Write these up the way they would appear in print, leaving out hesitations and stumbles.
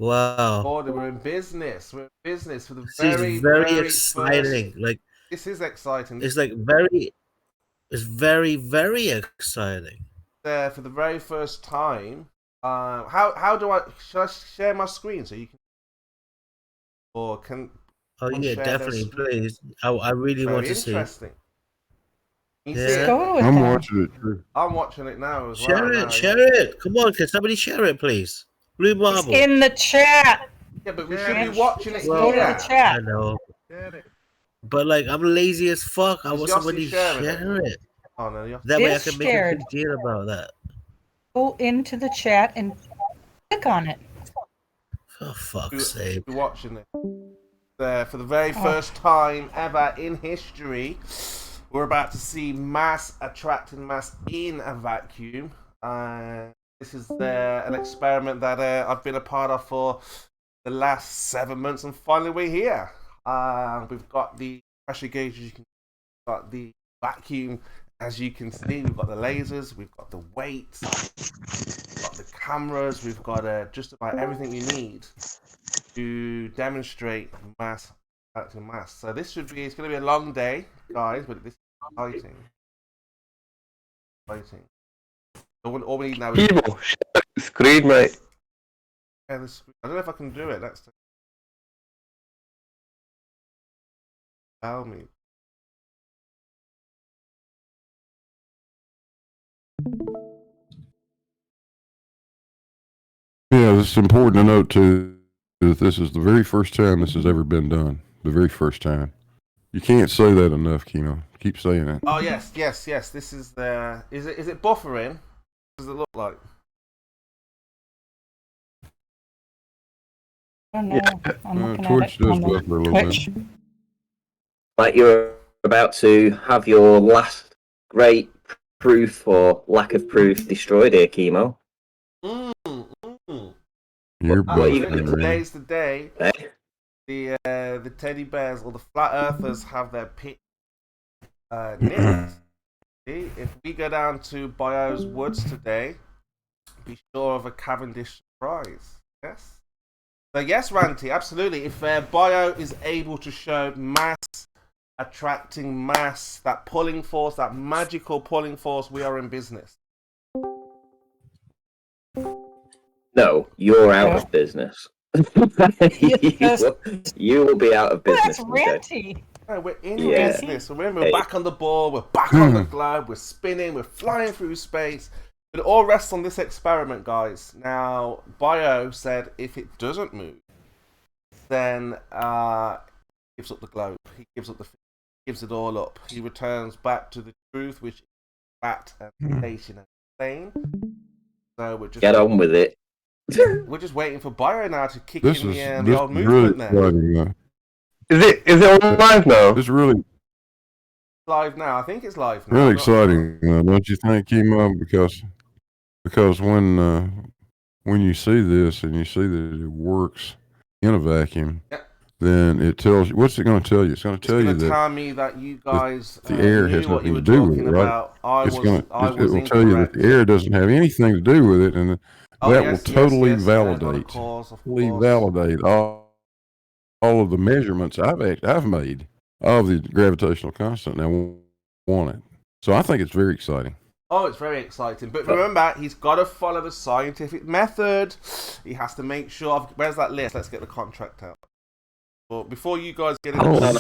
Wow. Order. We're in business. We're in business for the This is very, very very first. exciting. Like This is exciting. it's like very it's very, very exciting. For the very first time. How do I? Should I share my screen so you can, or can Oh one yeah, share their definitely, screen? please. I really want Very to see. interesting. You see Just Yeah. it? go with I'm them. watching it too. I'm watching it now as well. Share it, Now, share yeah. it. Come on, can somebody share it, please? Blue It's Marble. in the chat. Yeah, but we should Yeah. be watching it Just go to the here. chat. I know. But like I'm lazy as fuck. I Is want Yossi somebody to sharing share it. Oh no, you have to. That way I It's can make a shared. big deal about that. Go into the chat and click on it. For fuck's sake. Be watching it. There for the very first time ever in history, we're about to see mass attracting mass in a vacuum. This is an experiment that I've been a part of for the last 7 months, and finally we're here. We've got the pressure gauges, you can got the vacuum, as you can see. We've got the lasers, we've got the weights, we've got the cameras, we've got just about everything you need to demonstrate mass attracting mass. So this should be, it's going to be a long day, guys, but this is exciting. Exciting. All we need now is Screen, mate. I don't know if I can do it. Let's tell me. Yeah, it's important to note too that this is the very first time this has ever been done. The very first time. You can't say that enough, Kino. Keep saying it. Oh yes. This is the. Is it buffering? What does it look like? I don't know. I'm looking Twitch at it does on buffer a the little Twitch. bit. Like you're about to have your last great proof or lack of proof destroyed here, Chemo. You're Today's the day. The teddy bears or the flat earthers have their pick nipped. See, if we go down to Bio's woods today, be sure of a Cavendish surprise. Yes. So yes, Ranty, absolutely. If Bio is able to show mass attracting mass, that pulling force, that magical pulling force, we are in business. No, you're out of business. You will be out of business. That's Ranty. No, we're in business. We're back on the ball. We're back on the globe. We're spinning. We're flying through space. It all rests on this experiment, guys. Now, Bio said if it doesn't move, then he gives up the globe. He gives up gives it all up. He returns back to the truth, which is fat and station and plane. So we're just get on with it. We're just waiting for Bio now to kick in the old movement really there. Is it on live now? It's really live now. I think it's live now. really exciting, don't you think, Kimo? Because when you see this and you see that it works in a vacuum, then it tells you, what's it going to tell you? It's going to tell you that tell me that you guys the air has nothing to do with it, right? It will tell you that the air doesn't have anything to do with it, and that will totally validate all of the measurements I've made of the gravitational constant. Now, want it. So I think it's very exciting. Oh, it's very exciting. But remember, he's got to follow the scientific method. He has to make sure. Where's that list? Let's get the contract out. But before you guys get into Hold on.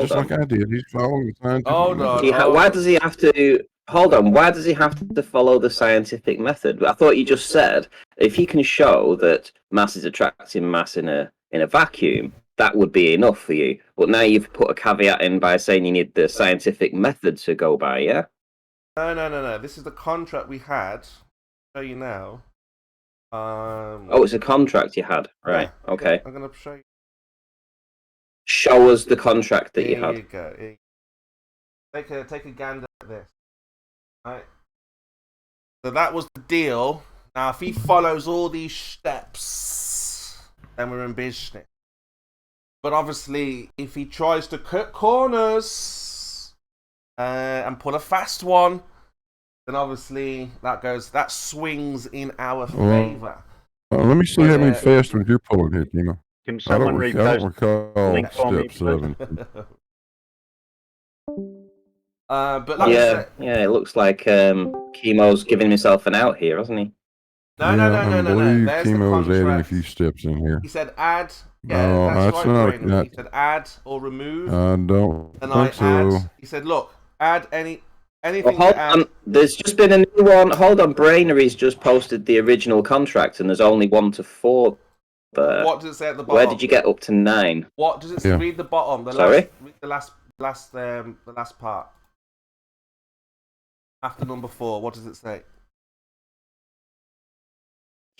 Just like I did, he's following the scientific method. Why does he have to? Hold on. Why does he have to follow the scientific method? I thought you just said if he can show that mass is attracting mass in a vacuum, that would be enough for you. But now you've put a caveat in by saying you need the scientific method to go by. Yeah. No. This is the contract we had. I'll show you now. Oh, it's a contract you had, right? Yeah, okay. I'm gonna show you. Show us the contract that you had. Here you go. Take a gander at this. Right. So that was the deal. Now, if he follows all these steps, then we're in business. But obviously, if he tries to cut corners and pull a fast one, then obviously that swings in our favor. Let me see how many fast ones you're pulling here, Chemo. Can I someone don't repost recall link for me, step 7. But like I said, Yeah, it looks like Chemo's giving himself an out here, hasn't he? no. I believe There's the Chemo is adding a contract. few steps in here. He said add. No, Yeah, that's that's right, not Brainerd. He said add or remove. I don't And I think so. add. He said, look, add anything Well, hold to add. on. There's just been a new one. Hold on. Brainery's just posted the original contract, and there's only 1 to 4 there. What does it say at the bottom? Where did you get up to 9? What does it say? Yeah. Read the bottom. Sorry? Read the last part. After number 4, what does it say?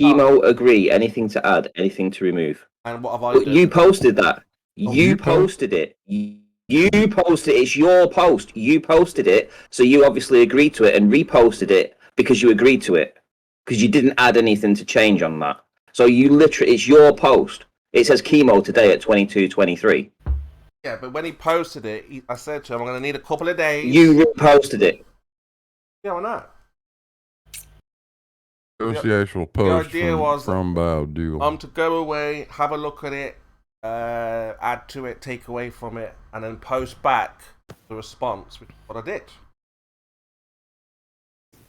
Chemo agree. Anything to add? Anything to remove? And what have I But done? you posted that. Oh, You posted it. You posted it. It's your post. You posted it, so you obviously agreed to it and reposted it because you agreed to it because you didn't add anything to change on that. So you literally, it's your post. It says Chemo today at 22:23. Yeah, but when he posted it, I said to him, I'm going to need a couple of days. You reposted it. Yeah, I know. It was the actual post idea was from Bio Deal. To go away, have a look at it, add to it, take away from it, and then post back the response, which is what I did.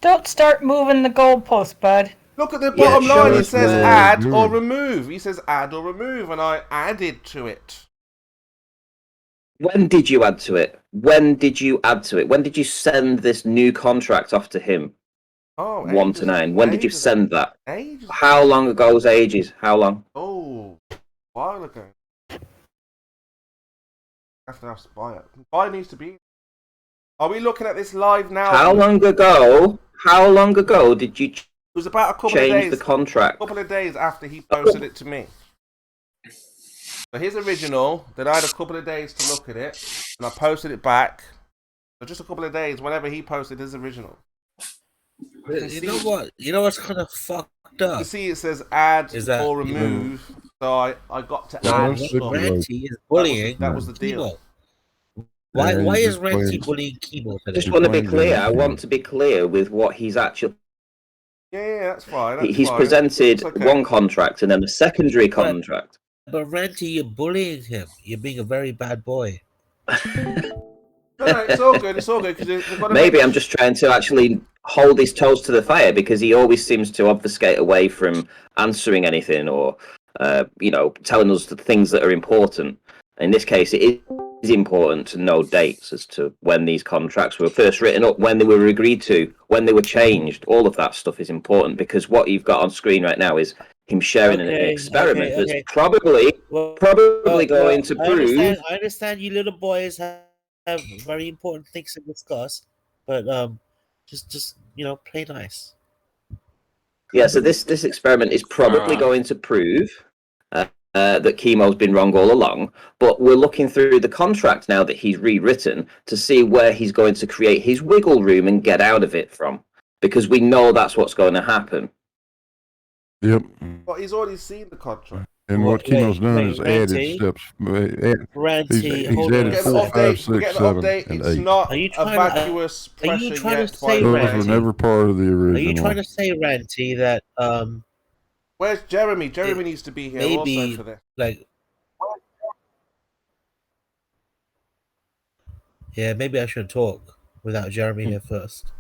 Don't start moving the goalpost, bud. Look at the bottom line. sure. It says Well, add good. or remove. He says add or remove, and I added to it. When did you add to it? When did you add to it? When did you send this new contract off to him? Oh, 1 to 9. When did you ages send that? Ages. How long ago was ages? How long? Oh, a while ago. After I buy it. Buy needs to be. Are we looking at this live now? How long ago? How long ago did you It was about a couple of change days. the contract? A couple of days after he posted it to me. So his original, then I had a couple of days to look at it, and I posted it back. So just a couple of days whenever he posted his original. You know what? You know what's kind of fucked You up? see it says add Is that- or remove, so I got to Yeah, add that's stuff. Ranty is bullying. That was the deal. Chemo. Why Yeah, why he's is just Ranty playing- bullying Chemo I just today? want to be Playing clear. games, I yeah. want to be clear with what he's actually. Yeah, that's fine. That's He's fine. presented It's okay. one contract and then a secondary contract. But Ranty, you're bullying him. You're being a very bad boy. No, it's all good. It's all good because Maybe I'm just trying to actually hold his toes to the fire because he always seems to obfuscate away from answering anything or, telling us the things that are important. In this case, it is important to know dates as to when these contracts were first written up, when they were agreed to, when they were changed. All of that stuff is important because what you've got on screen right now is him sharing an experiment that's probably going to prove. I understand you little boys have very important things to discuss, but just play nice. Yeah, so this experiment is probably going to prove that Chemo's been wrong all along, but we're looking through the contract now that he's rewritten to see where he's going to create his wiggle room and get out of it from, because we know that's what's going to happen. Yep. But he's already seen the contract. And what Chemo's done is added Ranty? steps. Ranty, He's hold added on a 4, 5, second. We're 6, getting 7, an update. and It's 8. not Are you a trying to- vacuous are you pressure trying to yet. say, by Those Ranty? were Ranty. never part of the Are original. you trying to say, Ranty, that Where's Jeremy? Jeremy needs to be here maybe also for this. like maybe I should talk without Jeremy here first.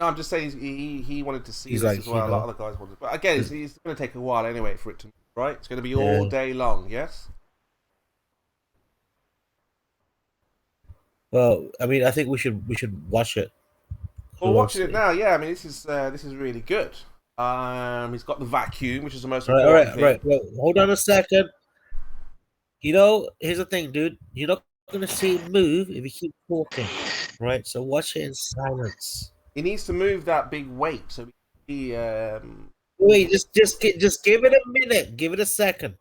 No, I'm just saying he wanted to see He's this like, as well. A lot of the guys wanted, but again, it's going to take a while anyway for it to. Right, it's going to be all Yeah. day long. Yes. Well, I mean, I think we should watch it. Well, watching it closely. now, yeah. I mean, this is really good. He's got the vacuum, which is the most All important right, thing. right. Well, hold on a second. Here's the thing, dude. You're not gonna see it move if you keep talking, right? So watch it in silence. He needs to move that big weight so he. Wait, just give it a minute. Give it a second.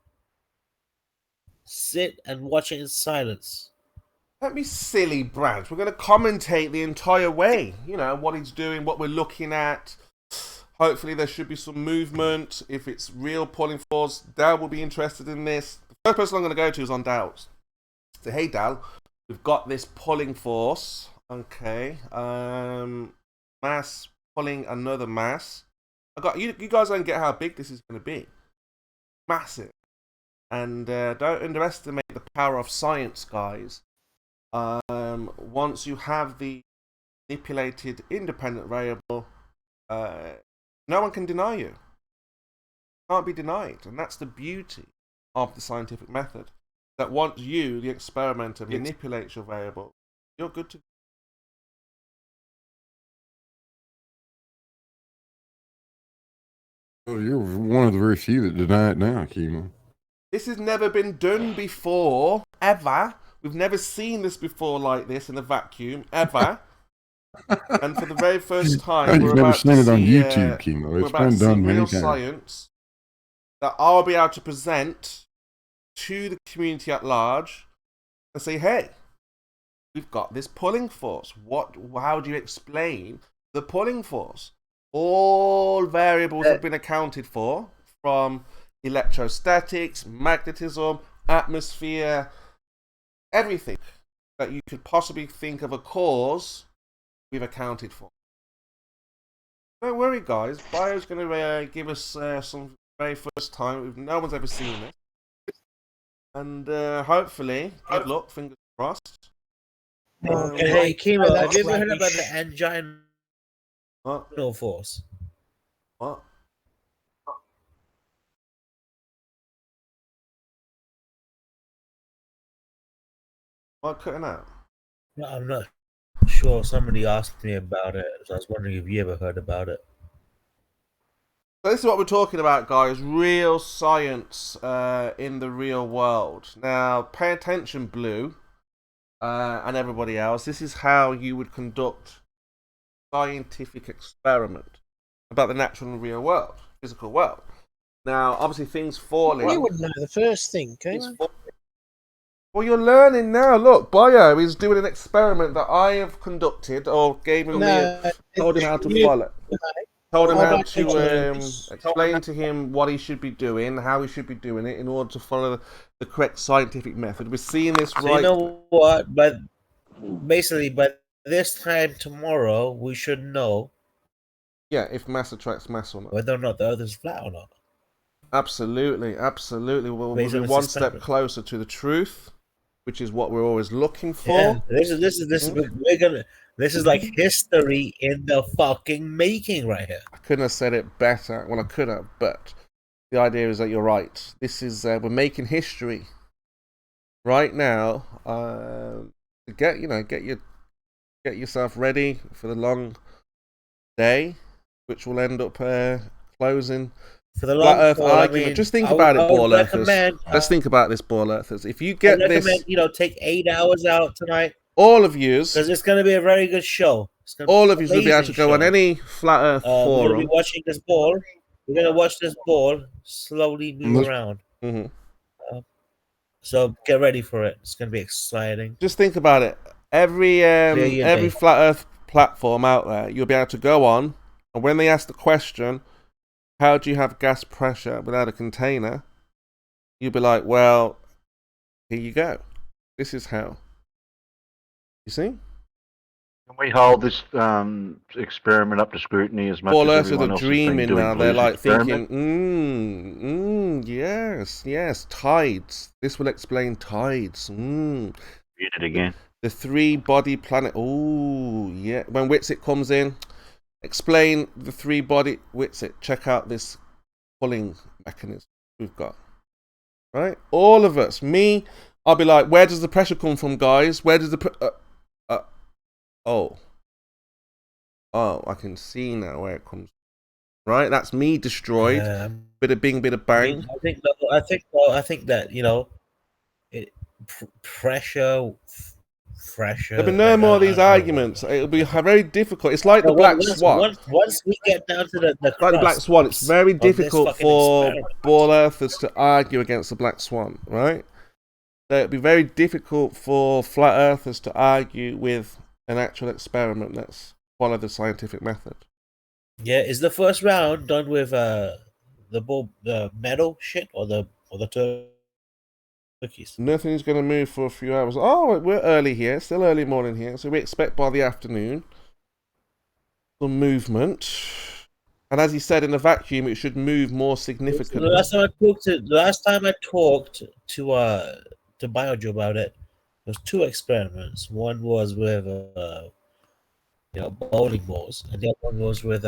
Sit and watch it in silence. Don't be silly, Branch. We're going to commentate the entire way. You know, what he's doing, what we're looking at. Hopefully there should be some movement. If it's real pulling force, Dal will be interested in this. The first person I'm going to go to is on Dal's. So, hey, Dal, we've got this pulling force. Okay. Mass pulling another mass. You guys don't get how big this is going to be. massive. And don't underestimate the power of science, guys. Once you have the manipulated independent variable, no one can deny you. Can't be denied. And that's the beauty of the scientific method. That once you, the experimenter, manipulates your variable, you're good to go. Well, you're one of the very few that deny it now, Chemo. This has never been done before, ever. We've never seen this before like this in a vacuum, ever. And for the very first time, You've never seen it on YouTube, Chemo. It's been done many real times. Science that I'll be able to present to the community at large and say, hey, we've got this pulling force. How do you explain the pulling force? All variables have been accounted for, from electrostatics, magnetism, atmosphere, everything that you could possibly think of a cause, we've accounted for. Don't worry, guys. Bio's going to give us some very first time. No one's ever seen this. And hopefully, good luck, fingers crossed. Hey, Chemo, have you ever heard about the angina force? What? What cutting out? No, I'm not sure. Somebody asked me about it, so I was wondering if you ever heard about it. So this is what we're talking about, guys. Real science in the real world. Now, pay attention, Blue, and everybody else. This is how you would conduct scientific experiment about the natural and real world, physical world. Now, obviously, things falling. You wouldn't know the first thing, can you? Well, you're learning now. Look, Bio is doing an experiment that I have conducted, or gave him told him how to follow. Told him how to explain to him what he should be doing, how he should be doing it in order to follow the correct scientific method. We're seeing this right. You know what? But basically, by this time tomorrow, we should know. Yeah, if mass attracts mass or not. Whether or not the Earth is flat or not. Absolutely, absolutely. We'll be one step closer to the truth, which is what we're always looking for. Yeah, this is like history in the fucking making right here. I couldn't have said it better. Well, I could have, but the idea is that you're right. This is we're making history right now. Get yourself ready for the long day, which will end up closing. For the flat Earth argument, just think about it, ball earthers. Let's think about this, ball earthers. If you get this, take 8 hours out tonight. All of yous, because it's going to be a very good show. All of yous will be able to go on any flat Earth forum. We'll be watching this ball. We're going to watch this ball slowly move around. Mm-hmm. So get ready for it. It's going to be exciting. Just think about it. Every flat Earth platform out there, you'll be able to go on, and when they ask the question, how do you have gas pressure without a container? You'll be like, well, here you go. This is how. You see? Can we hold this experiment up to scrutiny as much Ball as earthers everyone are else dreaming now. They're like experiment? thinking, yes, tides. This will explain tides. Read it again. The 3-body planet. Oh, yeah. When Witsit comes in, explain the 3-body. Witsit, check out this pulling mechanism we've got. Right? All of us. Me, I'll be like, where does the pressure come from, guys? Where does the... Oh, I can see now where it comes from. Right? That's me destroyed. Bit of bing, bit of bang. I think that, pressure... There'll be no more of these arguments. It'll be very difficult. It's like the Black Swan. Once we get down to the like the Black Swan, it's very difficult for ball earthers to argue against the Black Swan, right? So it'll be very difficult for flat earthers to argue with an actual experiment that's follow the scientific method. Yeah, is the first round done with the metal shit or the turkeys? Nothing's going to move for a few hours. Oh, we're early here, still early morning here, so we expect by the afternoon some movement. And as he said, in a vacuum, it should move more significantly. The last time I talked to Biojo about it, there was 2 experiments. One was with bowling balls, and the other one was with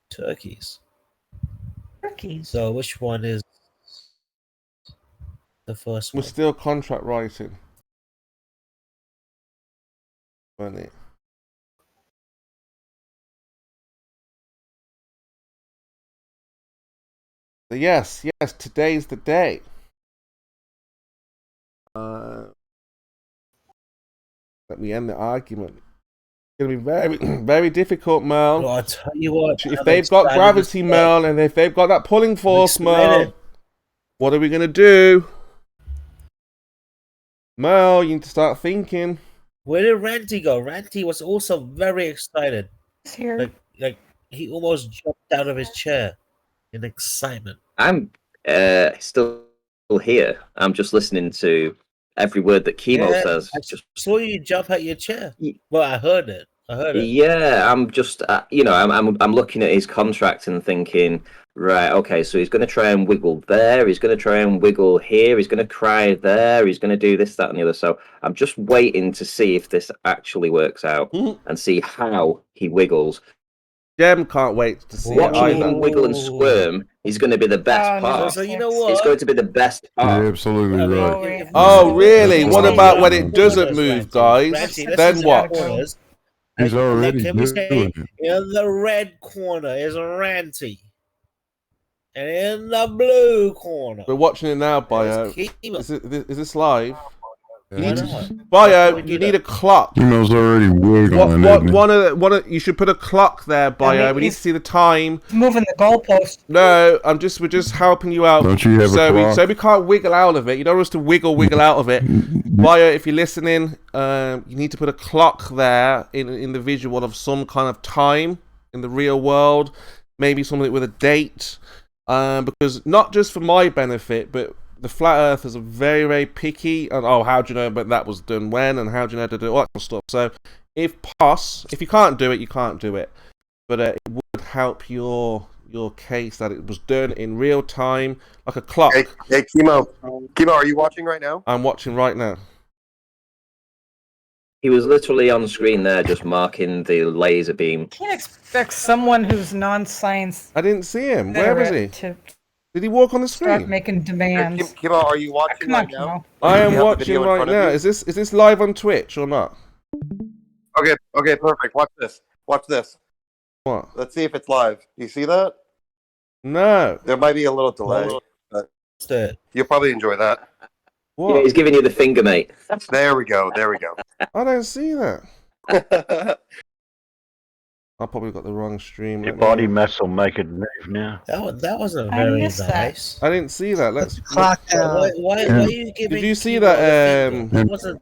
turkeys. Turkeys. So which one is the first We're one? still contract writing. Funny. So yes, today's the day. Let me end the argument. It's gonna be very, very difficult, Mel. Well, I'll tell you what. If they've got gravity, Mel, and if they've got that pulling force, Mel, what are we gonna do? Mel, you need to start thinking. Where did Ranty go? Ranty was also very excited. He's here. Like he almost jumped out of his chair in excitement. I'm still here. I'm just listening to every word that Chemo says. I saw you jump out your chair. Well, I heard it. Yeah, I'm just, I'm looking at his contract and thinking, right, okay, so he's going to try and wiggle there, he's going to try and wiggle here, he's going to cry there, he's going to do this, that, and the other. So I'm just waiting to see if this actually works out and see how he wiggles. Jem can't wait to see it Watching either. him wiggle and squirm is going to be the best part. So you know what? It's going to be the best part. You're absolutely right. Oh, really? What about when it doesn't move, guys? Ranty, Then what? He's already Can we doing say it. in the red corner is Ranty, and in the blue corner We're watching it now, Bio. is Chemo. Is this live? Why not? Bio, you need a clock. Chemo's already wiggling. isn't he? You should put a clock there, Bio. We need to see the time. Moving the goalpost. No, we're just helping you out. Don't you have a clock? So we can't wiggle out of it. You don't want us to wiggle out of it. Bio, if you're listening, you need to put a clock there in the visual of some kind of time in the real world. Maybe something with a date. Because not just for my benefit, but the flat earthers are very, very picky. And how do you know but that was done when? And how do you know to do all that kind of stuff? So if you can't do it, you can't do it. But it would help your case that it was done in real time, like a clock. Hey, Chemo, are you watching right now? I'm watching right now. He was literally on screen there, just marking the laser beam. Can't expect someone who's non-science. I didn't see him. Where is he? To Did he walk on the start screen? making demands. Chemo, are you watching Come on, right now? Chemo. I am You have the watching video in right front of now. you? Is this live on Twitch or not? Okay, perfect. Watch this. What? Let's see if it's live. Do you see that? No. There might be a little delay, but you'll probably enjoy that. What? Yeah, he's giving you the finger, mate. There we go. I don't see that. I probably got the wrong stream. Your body mass will make it move now. That wasn't I very missed that. nice. I didn't see that. Let's. Clock down. Why are you giving? Did you see Chemo that, the finger?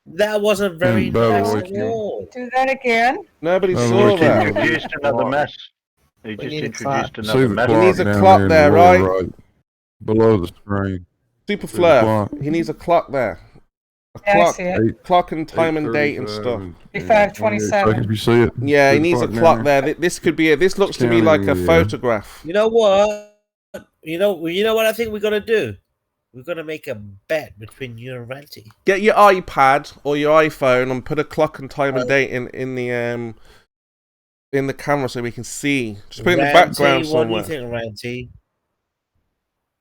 That wasn't very Better nice watch at all. Do that again. Nobody Oh, saw look, that. he Introduced another mass. He We just need a introduced clock. See another the mass. He needs a down clock in there, the lower right? below the screen. Super There's a Flurf. clock. He needs a clock there. A Yeah, I clock. see it. Clock and time and date and 8:35 stuff. and 5:27. 28 seconds. You see it? Yeah, he See the needs a down clock there. This could be. This looks to me Down like in a the, photograph. You know what? You know what I think we're gonna do? We're gonna make a bet between you and Ranty. Get your iPad or your iPhone and put a clock and time and date in the camera so we can see. Just put it in the background somewhere. What do you think, Ranty?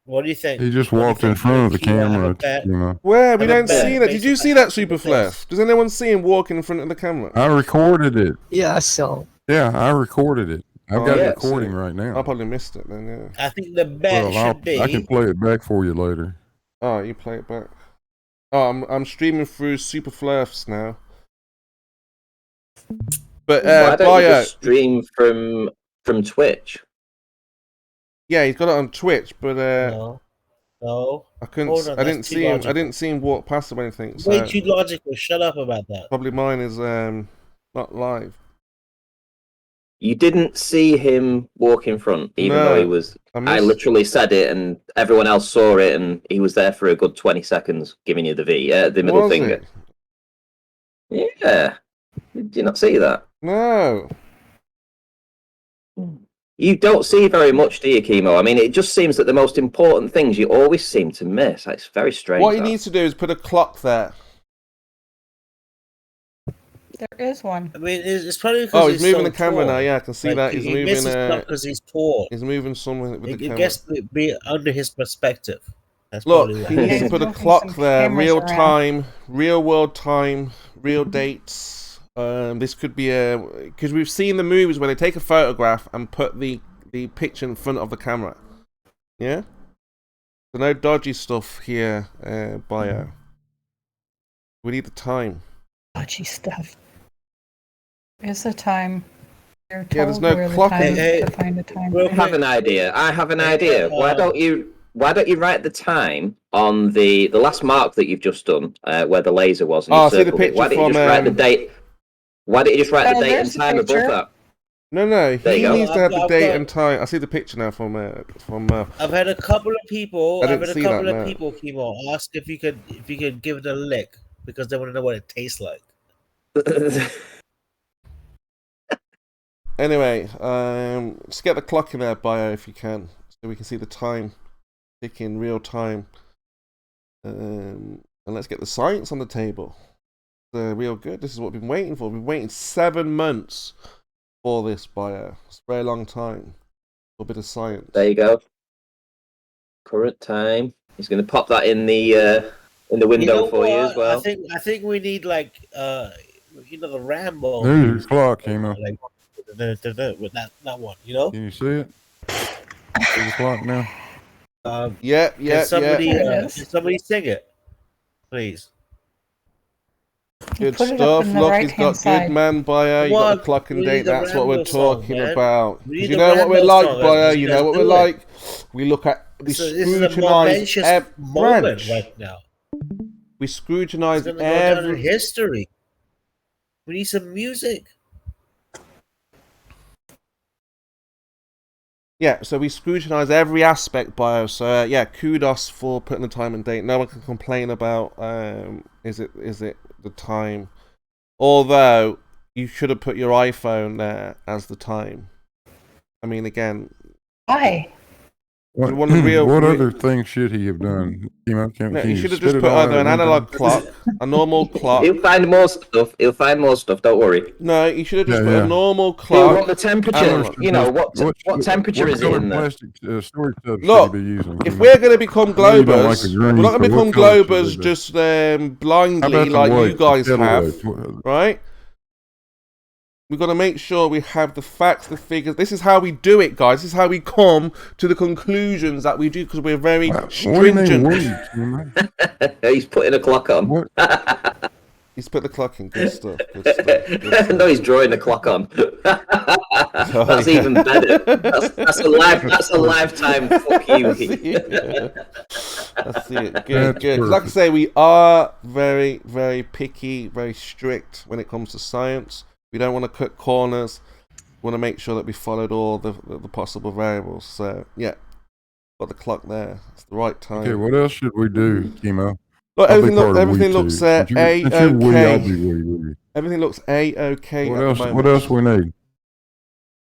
What do you think? He just What do you walked in think? front of the Keep on camera. a bet. You know. Where? We Have a don't bet see that. Did based you on see that that, Super face. Flurf? Does anyone see him walking in front of the camera? I recorded it. Yeah, I saw. Yeah, I recorded it. I've Oh, got yeah, it recording right I now. probably missed it then, yeah. I think the bet Well, should be. I can play it back for you later. Oh, you play it back. Oh, I'm streaming through Super Flurfs now. But Why don't you Bio, just stream from uh, Twitch? yeah, he's got it on Twitch, but No. I couldn't. Hold on, I that's didn't too see him. I logical. didn't see him walk past or anything. So Way too logical. Shut up about that. probably mine is not live. You didn't see him walk in front, even No, though he was. I I missed. literally said it, and everyone else saw it, and he was there for a good 20 seconds, giving you the middle Was finger. it? Yeah. Did you not see that? No. You don't see very much, do you, Chemo? I mean, it just seems that the most important things you always seem to miss. It's very strange. What he needs to do is put a clock there. There is one. I mean, it's probably because Oh, he's moving so the camera tall. now. Yeah, I can see Like, that. He's he moving. misses stuff because he's tall. He's moving somewhere with the It camera. gets to be under his perspective. That's Look, probably he why. needs to put a clock there. Real time, real world time, real dates. This could be because we've seen the movies where they take a photograph and put the picture in front of the camera. Yeah. So no dodgy stuff here, bio. We need the time. Dodgy stuff. Is the time? You're told there's no where clock. the time is to find the time. I have an idea. Why don't you write the time on the last mark that you've just done, where the laser was? And I see the picture. Why don't you just write the date? Why don't you just write the date and time above that? No. He needs to have the I've date got- and time. I see the picture now from. I've had a couple of people. I didn't see that, no. Chemo, ask if you could give it a lick because they want to know what it tastes like. Anyway, just get the clock in there, bio, if you can, so we can see the time ticking real time. And let's get the science on the table. Real good. This is what we've been waiting for. We've been waiting 7 months for this, bio. It's a very long time for a bit of science. There you go. Current time. He's going to pop that in the window for you as well. I think we need like the Rambo. There's your clock, Chemo. Like, with that one, you know. Can you see it? There's the clock now. Yeah. Can somebody sing it, please? Good put it up stuff. in the Look, right-hand he's got side. good man bio. You got the clock and We date. need the That's what we're Rambo song, talking man. about. We need 'Cause the you know what we're Rambo like, song, bio. let's You know what do we're it. like. We look at. We This is a scrutinize momentous every moment branch. right now. We It's scrutinize gonna go down in every. history. We need some music. Yeah, so we scrutinize every aspect, bio. So yeah, kudos for putting the time and date. No one can complain about is it the time. Although you should have put your iPhone there as the time. I mean, again, Why? What, want the real- what other things should he have done? Chemo, can no, can you should have spit just it put all out either at an one analog time? clock, a normal clock. He'll find more stuff. Don't worry. No, you should have just Yeah, put yeah. a normal What clock. the temperature? Analog. You know what temperature is it what in there? plastic storage tubs Look, should he be using? If Chemo? we're going to become I know you don't like globers, the green, we're not going to so what become colour should globers they be? just How blindly about the like white? you guys Yellow have, white? right? We've got to make sure we have the facts, the figures. This is how we do it, guys. This is how we come to the conclusions that we do because we're very What do you mean stringent. we, Chemo? He's putting a clock on. What? He's put the clock in. Good stuff. Good stuff. Good stuff. No, he's drawing the clock on. That's yeah. even better. That's a lifetime fuck you. That's it. Good, That's good. Like I say, we are very, very picky, very strict when it comes to science. We don't want to cut corners. We want to make sure that we followed all the possible variables. So, yeah, got the clock there. It's the right time. Okay, what else should we do, Chemo? Look, I'll be everything, part of everything we looks too. Since you're we, I'll A-OK. be we. Everything looks A-OK What at else? the moment. What else we need?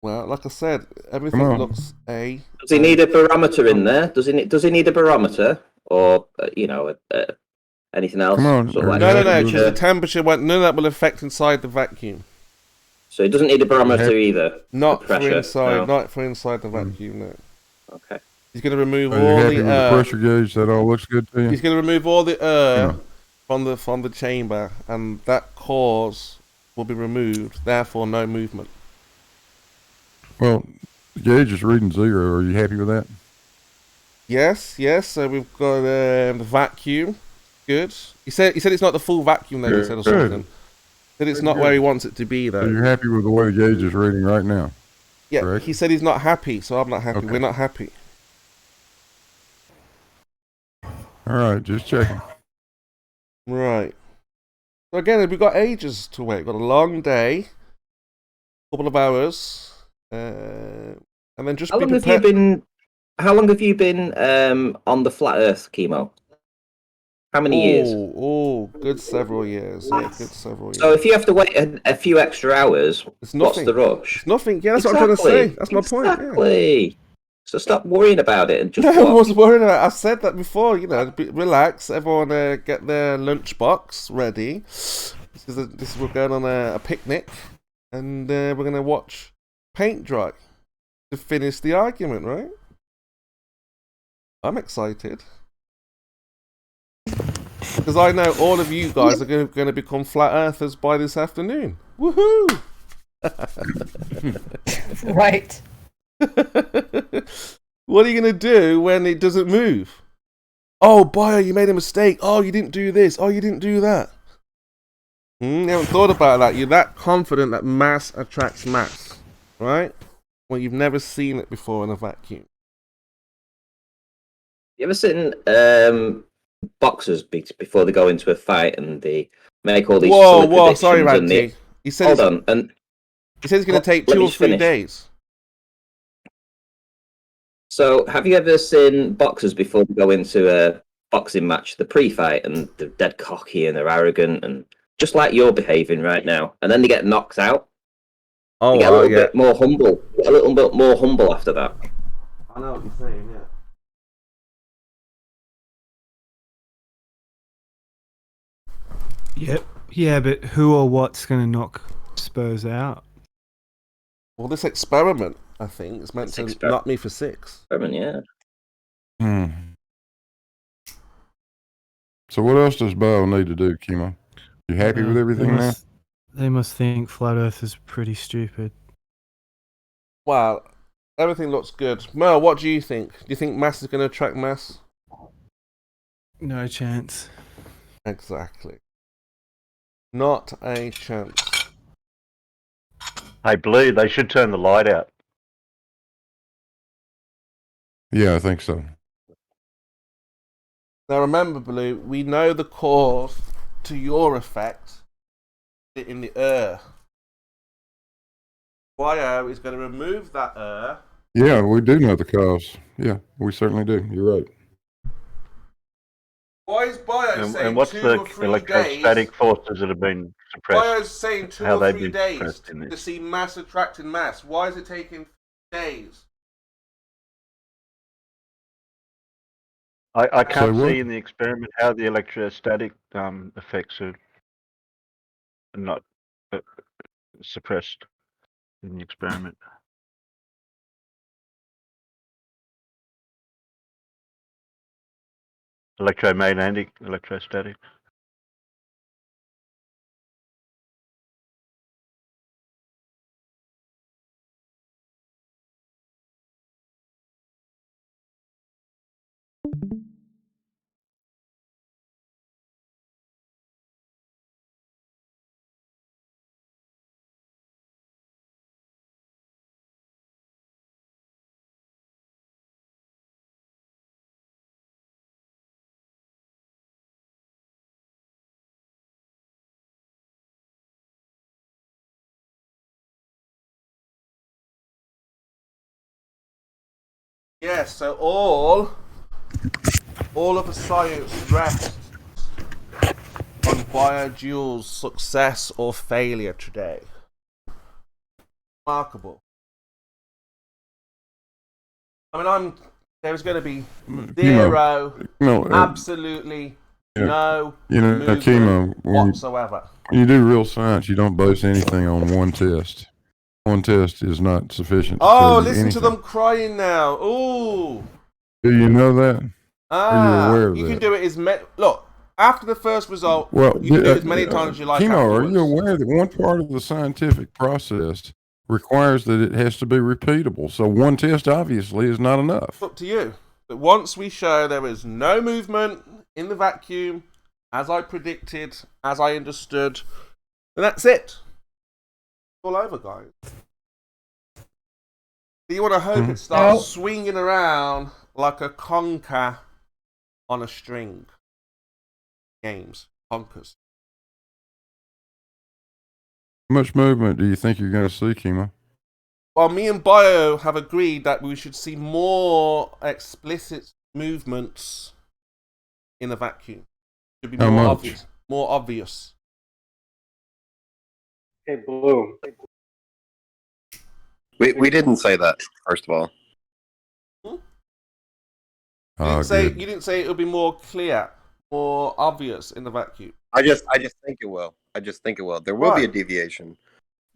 Well, like I said, everything Come on. looks A. Does he need a barometer in there? Does he need a barometer or anything else? Come on, Sort of like No, that? because the temperature none of that will affect inside the vacuum. So he doesn't need a barometer either. Not for pressure, inside, no. not for inside the vacuum. No. Okay. He's going to remove Are you all happy the with the air. pressure gauge? That all looks good to you? He's going to remove all the air Yeah. from the chamber, and that cause will be removed. Therefore, no movement. Well, the gauge is reading 0. Are you happy with that? Yes. So we've got the vacuum. Good. He said it's not the full vacuum though. He said or Good. something. Said it's not where he wants it to be So though. you're happy with the way the gauge is reading right now? Yeah. correct? He said he's not happy, so I'm not happy. Okay. We're not happy. All right, just checking. Right. So again, we've got ages to wait. We've got a long day, couple of hours, and then just How be long have prepared. you been? How long have you been on the flat Earth, Chemo? How many years? Oh, good several years. Yeah, good several years. So if you have to wait a few extra hours, It's nothing. what's the rush? It's nothing. Yeah, that's what I'm trying to say. That's my point. Yeah. Exactly. So stop worrying about it and just No, I watch. was worried about it. I've said that before. You know, relax. Everyone get their lunchbox ready. We're going on a picnic, and we're going to watch paint dry to finish the argument, right? I'm excited. Because I know all of you guys are going to become flat earthers by this afternoon. Woohoo! Right. What are you going to do when it doesn't move? Oh, Bio, you made a mistake. Oh, you didn't do this. Oh, you didn't do that. You haven't thought about that. You're that confident that mass attracts mass, right? Well, you've never seen it before in a vacuum. You ever seen boxers before they go into a fight and they make all these silly predictions? Sorry, and Ranty. He said hold on, and he said it's going to take let 2 me or 3 finish. days. So, have you ever seen boxers before they go into a boxing match, the pre-fight, and they're dead cocky and they're arrogant and just like you're behaving right now, and then they get knocked out? Oh, you get a little bit more humble. Get a little bit more humble after that. I know what you're saying, yeah. Yep. Yeah, but who or what's going to knock Spurs out? Well, this experiment, I think, is meant to knock me for 6. Experiment, yeah. So what else does Bio need to do, Kimo? You happy with everything now? They must think Flat Earth is pretty stupid. Well, everything looks good. Mel, what do you think? Do you think mass is going to attract mass? No chance. Exactly. Not a chance. Hey, Blue, they should turn the light out. Yeah, I think so. Now remember, Blue, we know the cause to your effect in the Bio is going to remove that Yeah, we do know the cause. Yeah, we certainly do. You're right. Why is Bio saying And what's 2 the or 3 electrostatic days? forces that have been suppressed? Bio's saying 2 How or they've 3 been days suppressed in to this. see mass attracting mass. Why is it taking days? I can't what? see in the experiment how the electrostatic effects are not suppressed in the experiment. Electromagnetic, electrostatic. Yes, so all of the science rests on BioJule's success or failure today. Remarkable. I mean, there's going to be zero, absolutely no movement Kimo, whatsoever. When you do real science, you don't base anything on one test. One test is not sufficient to tell you listen anything. to them crying now. Ooh. Do you know that? Are you aware of you that? can do it look, after the first result, Well, you can do it as many times as you like. Kimo, afterwards. are you aware that one part of the scientific process requires that it has to be repeatable? So one test obviously is not enough. It's up to you. But once we show there is no movement in the vacuum, as I predicted, as I understood, then that's it. It's all over, guys. You want to hope it starts swinging around like a conker on a string. Games. Conkers. How much movement do you think you're going to see, Kimo? Well, me and Bio have agreed that we should see more explicit movements in a vacuum. Should be How more much? obvious. More obvious. Hey, Blue. We didn't say that, first of all. You Good. didn't say it would be more clear, more obvious in the vacuum. I just think it will. There will be a deviation,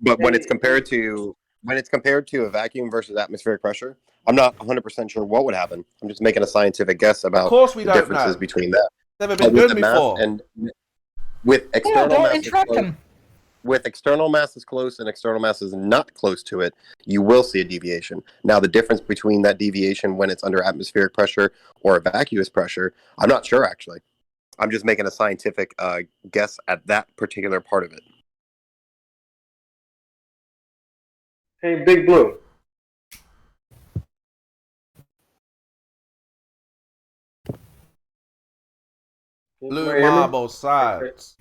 but when it's compared to a vacuum versus atmospheric pressure, I'm not 100% sure what would happen. I'm just making a scientific guess about Of course we the don't differences know. between that. Never been done before. And with Yeah, external don't masses interrupt close, him. with external masses close and external masses not close to it, you will see a deviation. Now, the difference between that deviation when it's under atmospheric pressure or vacuous pressure, I'm not sure actually. I'm just making a scientific guess at that particular part of it. Hey, Big Blue. Blue marble sides.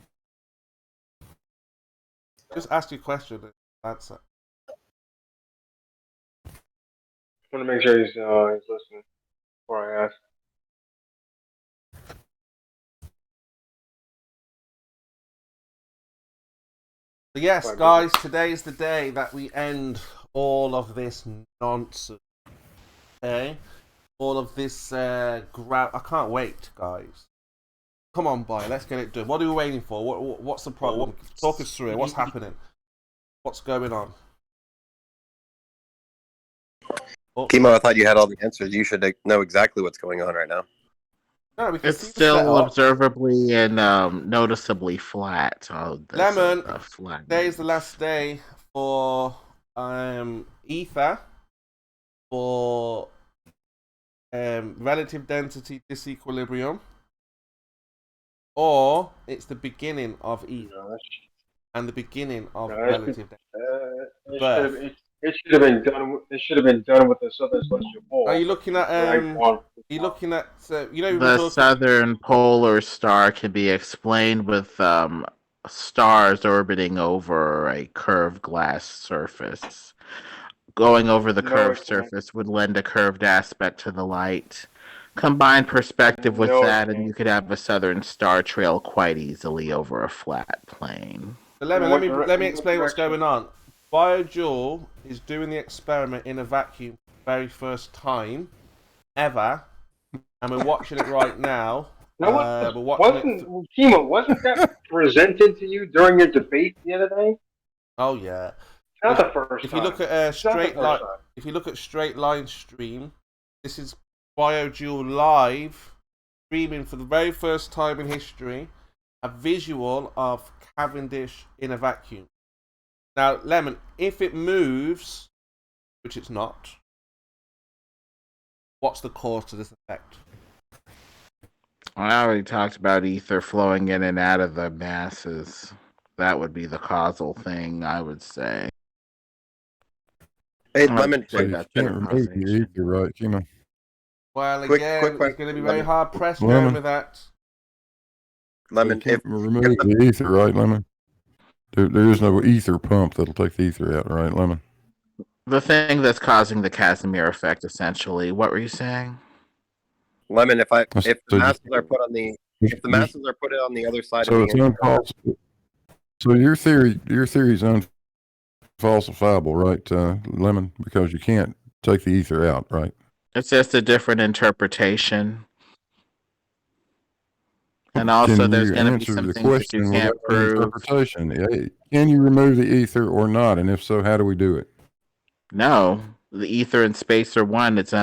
Just ask your question and answer. I want to make sure he's listening before I ask. So yes, guys, today is the day that we end all of this nonsense. Okay? All of this I can't wait, guys. Come on, boy, let's get it done. What are we waiting for? What's the problem? Talk us through it. What's happening? What's going on? Kimo, I thought you had all the answers. You should know exactly what's going on right now. No, we can It's see the still setup. observably and noticeably flat. Oh, Lemon, flat. today is the last day for ether, for relative density disequilibrium, or it's the beginning of ether and the beginning of relative density. It should have been done. It should have been done with the Southern Celestial Pole. Are you looking at the southern polar star can be explained with stars orbiting over a curved glass surface. Going over the curved surface would lend a curved aspect to the light. Combine perspective with that, and you could have a southern star trail quite easily over a flat plane. But let me explain what's going on. BioJoule is doing the experiment in a vacuum for the very first time ever, and we're watching it right now. Kimo, wasn't that presented to you during your debate the other day? Oh yeah. Not the first if time. you look at straight line stream, this is BioJoule live streaming for the very first time in history a visual of Cavendish in a vacuum. Now, Lemon, if it moves, which it's not, what's the cause to this effect? I already talked about ether flowing in and out of the masses. That would be the causal thing, I would say. Hey, Lemon, so you can't remove the ether, right? You know. Well, again, it's going to be very hard pressed going with that. Lemon, so you can't remove the ether, right, Lemon? There is no ether pump that'll take the ether out, right, Lemon? The thing that's causing the Casimir effect, essentially. What were you saying? Lemon, if the masses are put on the other side of the unfalsifiable. So your theory is unfalsifiable, right, Lemon? Because you can't take the ether out, right? It's just a different interpretation. And also, there's going to be some things that you can't prove. Interpretation. Can you remove the ether or not? And if so, how do we do it? No, the ether and space are one. It's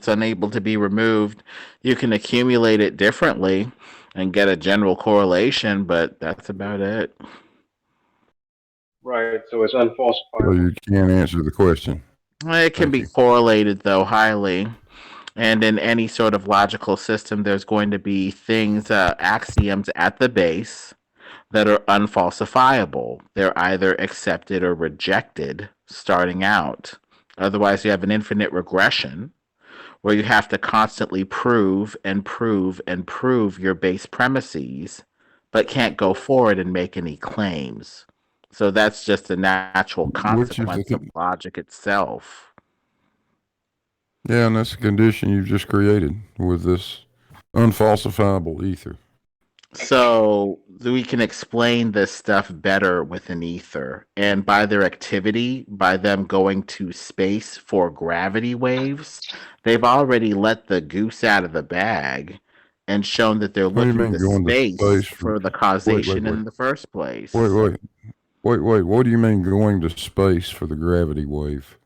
unable to be removed. You can accumulate it differently and get a general correlation, but that's about it. Right, so it's unfalsifiable. So you can't answer the question. It can be correlated, though, highly. And in any sort of logical system, there's going to be things, axioms at the base that are unfalsifiable. They're either accepted or rejected starting out. Otherwise, you have an infinite regression where you have to constantly prove and prove and prove your base premises, but can't go forward and make any claims. So that's just a natural consequence of logic itself. Yeah, and that's the condition you've just created with this unfalsifiable ether. So we can explain this stuff better with an ether. And by their activity, by them going to space for gravity waves, they've already let the goose out of the bag and shown that they're What do you looking mean to going to space space for? for the Wait, wait, causation wait, in the first place. wait. What do you mean going to space for the gravity wave?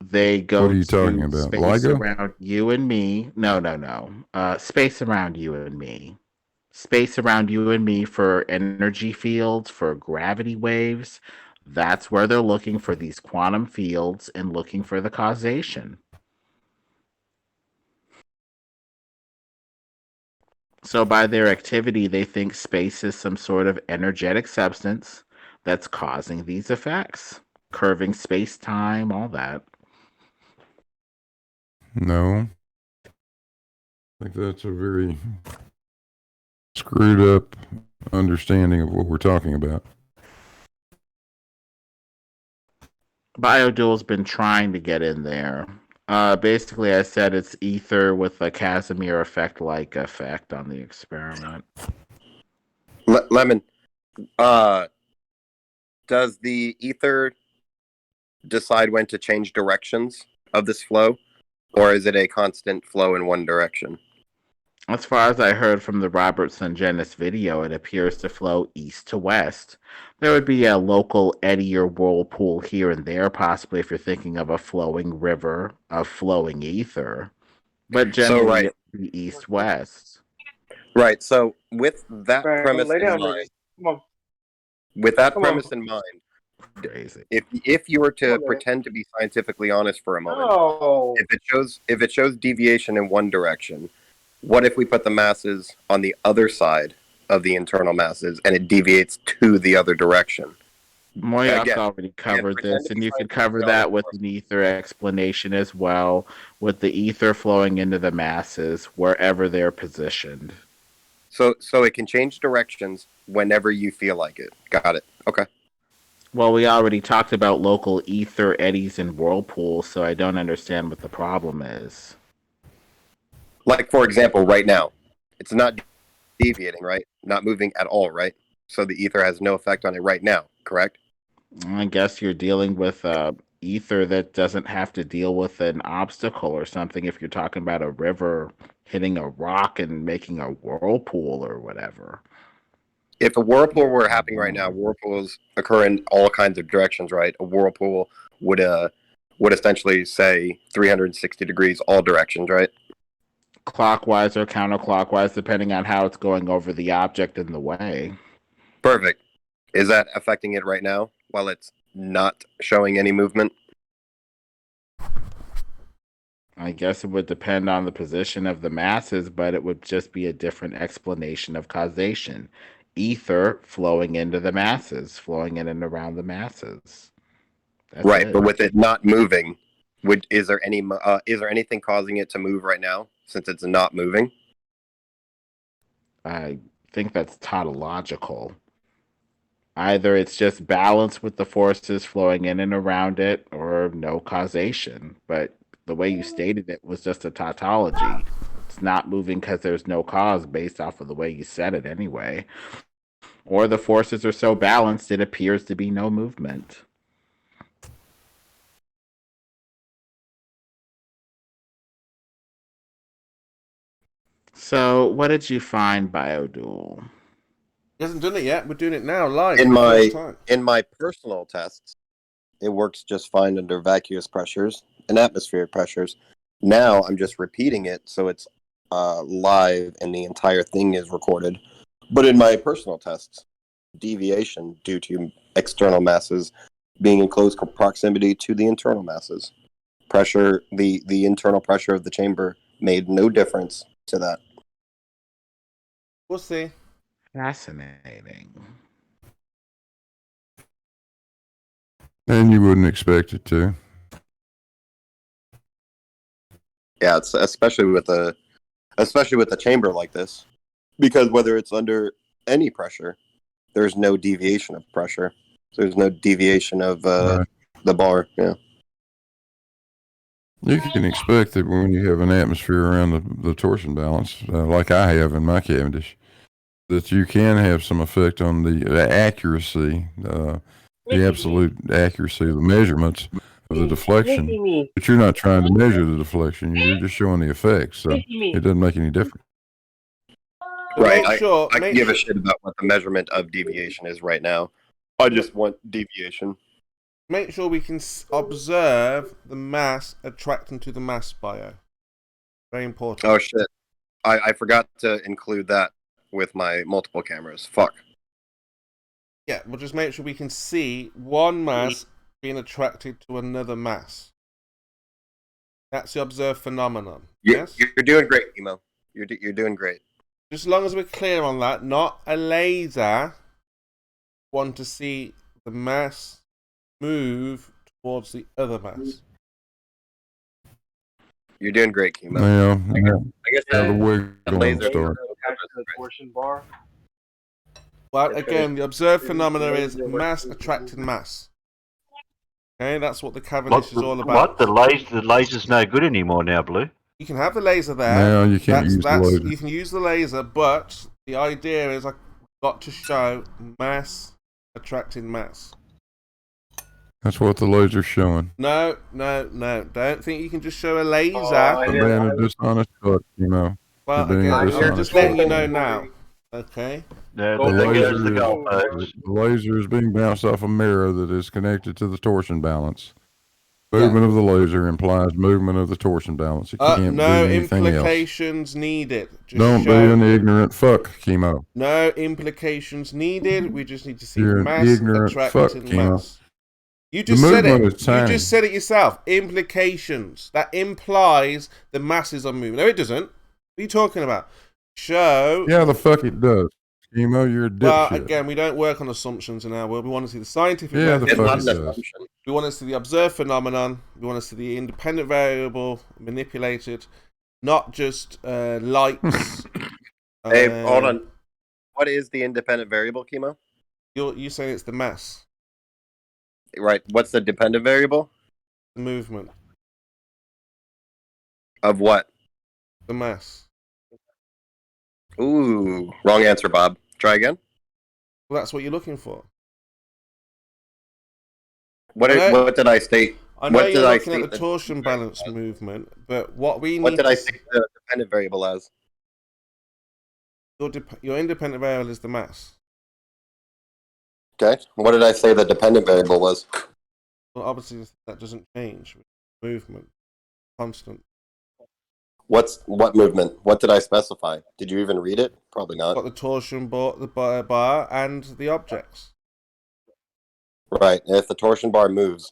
They go What are you talking to about? space LIGO? around you and me. No. Space around you and me. Space around you and me for energy fields, for gravity waves. That's where they're looking for these quantum fields and looking for the causation. So, by their activity, they think space is some sort of energetic substance that's causing these effects, curving space time, all that. No. I think that's a very screwed up understanding of what we're talking about. Biodual's been trying to get in there. Basically, I said it's ether with a Casimir effect-like effect on the experiment. Lemon, does the ether decide when to change directions of this flow, or is it a constant flow in one direction? As far as I heard from the Robertson Genis video, it appears to flow east to west. There would be a local eddy or whirlpool here and there, possibly if you're thinking of a flowing river, of flowing ether. But generally, it would be east-west. Right. So with that Right, premise lay in down, mind, baby. Come on. with that Come premise on. in mind, Crazy. if you were Come to on, pretend to be scientifically honest for a moment, No. if it shows deviation in one direction, what if we put the masses on the other side of the internal masses and it deviates to the other direction? Moyak already covered pretend this, to and be you could scientifically cover that with an ether explanation as well, with the ether flowing into the masses wherever they're positioned. So it can change directions whenever you feel like it. Got it. Okay. Well, we already talked about local ether eddies and whirlpools, so I don't understand what the problem is. Like, for example, right now, it's not deviating, right? Not moving at all, right? So the ether has no effect on it right now, correct? I guess you're dealing with ether that doesn't have to deal with an obstacle or something if you're talking about a river hitting a rock and making a whirlpool or whatever. If a whirlpool were happening right now, whirlpools occur in all kinds of directions, right? A whirlpool would essentially say 360 degrees all directions, right? Clockwise or counterclockwise, depending on how it's going over the object in the way. Perfect. Is that affecting it right now while it's not showing any movement? I guess it would depend on the position of the masses, but it would just be a different explanation of causation. Ether flowing into the masses, flowing in and around the masses. That's right, it. but with it not moving, is there anything causing it to move right now since it's not moving? I think that's tautological. Either it's just balance with the forces flowing in and around it, or no causation. But the way you stated it was just a tautology. It's not moving because there's no cause based off of the way you said it anyway. Or the forces are so balanced it appears to be no movement. So, what did you find, Biodual? He hasn't done it yet. We're doing it now, live. In for the first time. my personal tests, it works just fine under vacuous pressures and atmospheric pressures. Now I'm just repeating it so it's live and the entire thing is recorded. But in my personal tests, deviation due to external masses being in close proximity to the internal masses. Pressure, the internal pressure of the chamber made no difference to that. We'll see. Fascinating. And you wouldn't expect it to. Yeah, it's especially with a chamber like this, because whether it's under any pressure, there's no deviation of pressure. There's no deviation of Right. the bar. Yeah. You can expect that when you have an atmosphere around the torsion balance, like I have in my Cavendish, that you can have some effect on the accuracy, the absolute accuracy of the measurements of the deflection. But you're not trying to measure the deflection. You're just showing the effects. So it doesn't make any difference. Right. Make sure, I can give a shit about what the measurement of deviation is right now. I just want deviation. Make sure we can observe the mass attracting to the mass bio. Very important. Oh shit. I forgot to include that with my multiple cameras. Fuck. Yeah, we'll just make sure we can see one mass being attracted to another mass. That's the observed phenomenon. Yes? You're doing great, Emo. You're doing great. Just as long as we're clear on that, not a laser want to see the mass move towards the other mass. You're doing great, Kimo. Yeah, I guess the wig laser start. The torsion bar. Well, again, the observed phenomena is mass attracting mass. Okay, that's what the Cavendish is all about. What? The laser's no good anymore now, Blue. You can have the laser there. No, you can't use the laser. You can use the laser, but the idea is I've got to show mass attracting mass. That's what the laser's showing. No. Don't think you can just show a laser. You're being a dishonest fuck, you know. Well, again, I'm just letting you know now. Okay. The laser is being bounced off a mirror that is connected to the torsion balance. Movement of the laser implies movement of the torsion balance. It can't no do anything implications needed. Just Don't be an ignorant fuck, Chemo. No implications needed. We just need to see You're mass an ignorant attracting fuck, Chemo. mass. You just said it. You just said it yourself. Implications. That implies the masses are moving. No, it doesn't. What are you talking about? Show. Yeah, the fuck it does. Chemo, you're a dipshit. Well, again, we don't work on assumptions in our world. We want to see the scientific method. The fuck it does. We want to see the observed phenomenon. We want to see the independent variable manipulated, not just lights. Hey, hold on. What is the independent variable, Chemo? You're saying it's the mass. Right. What's the dependent variable? The movement. Of what? The mass. Ooh, wrong answer, Bob. Try again. Well, that's what you're looking for. What did I state? I know you're looking at the torsion balance movement, but what we need. What did I state the dependent variable as? Your independent variable is the mass. Okay. What did I say the dependent variable was? Well, obviously that doesn't change. Movement, constant. What movement? What did I specify? Did you even read it? Probably not. Got the torsion bar, the bar, and the objects. Right. If the torsion bar moves,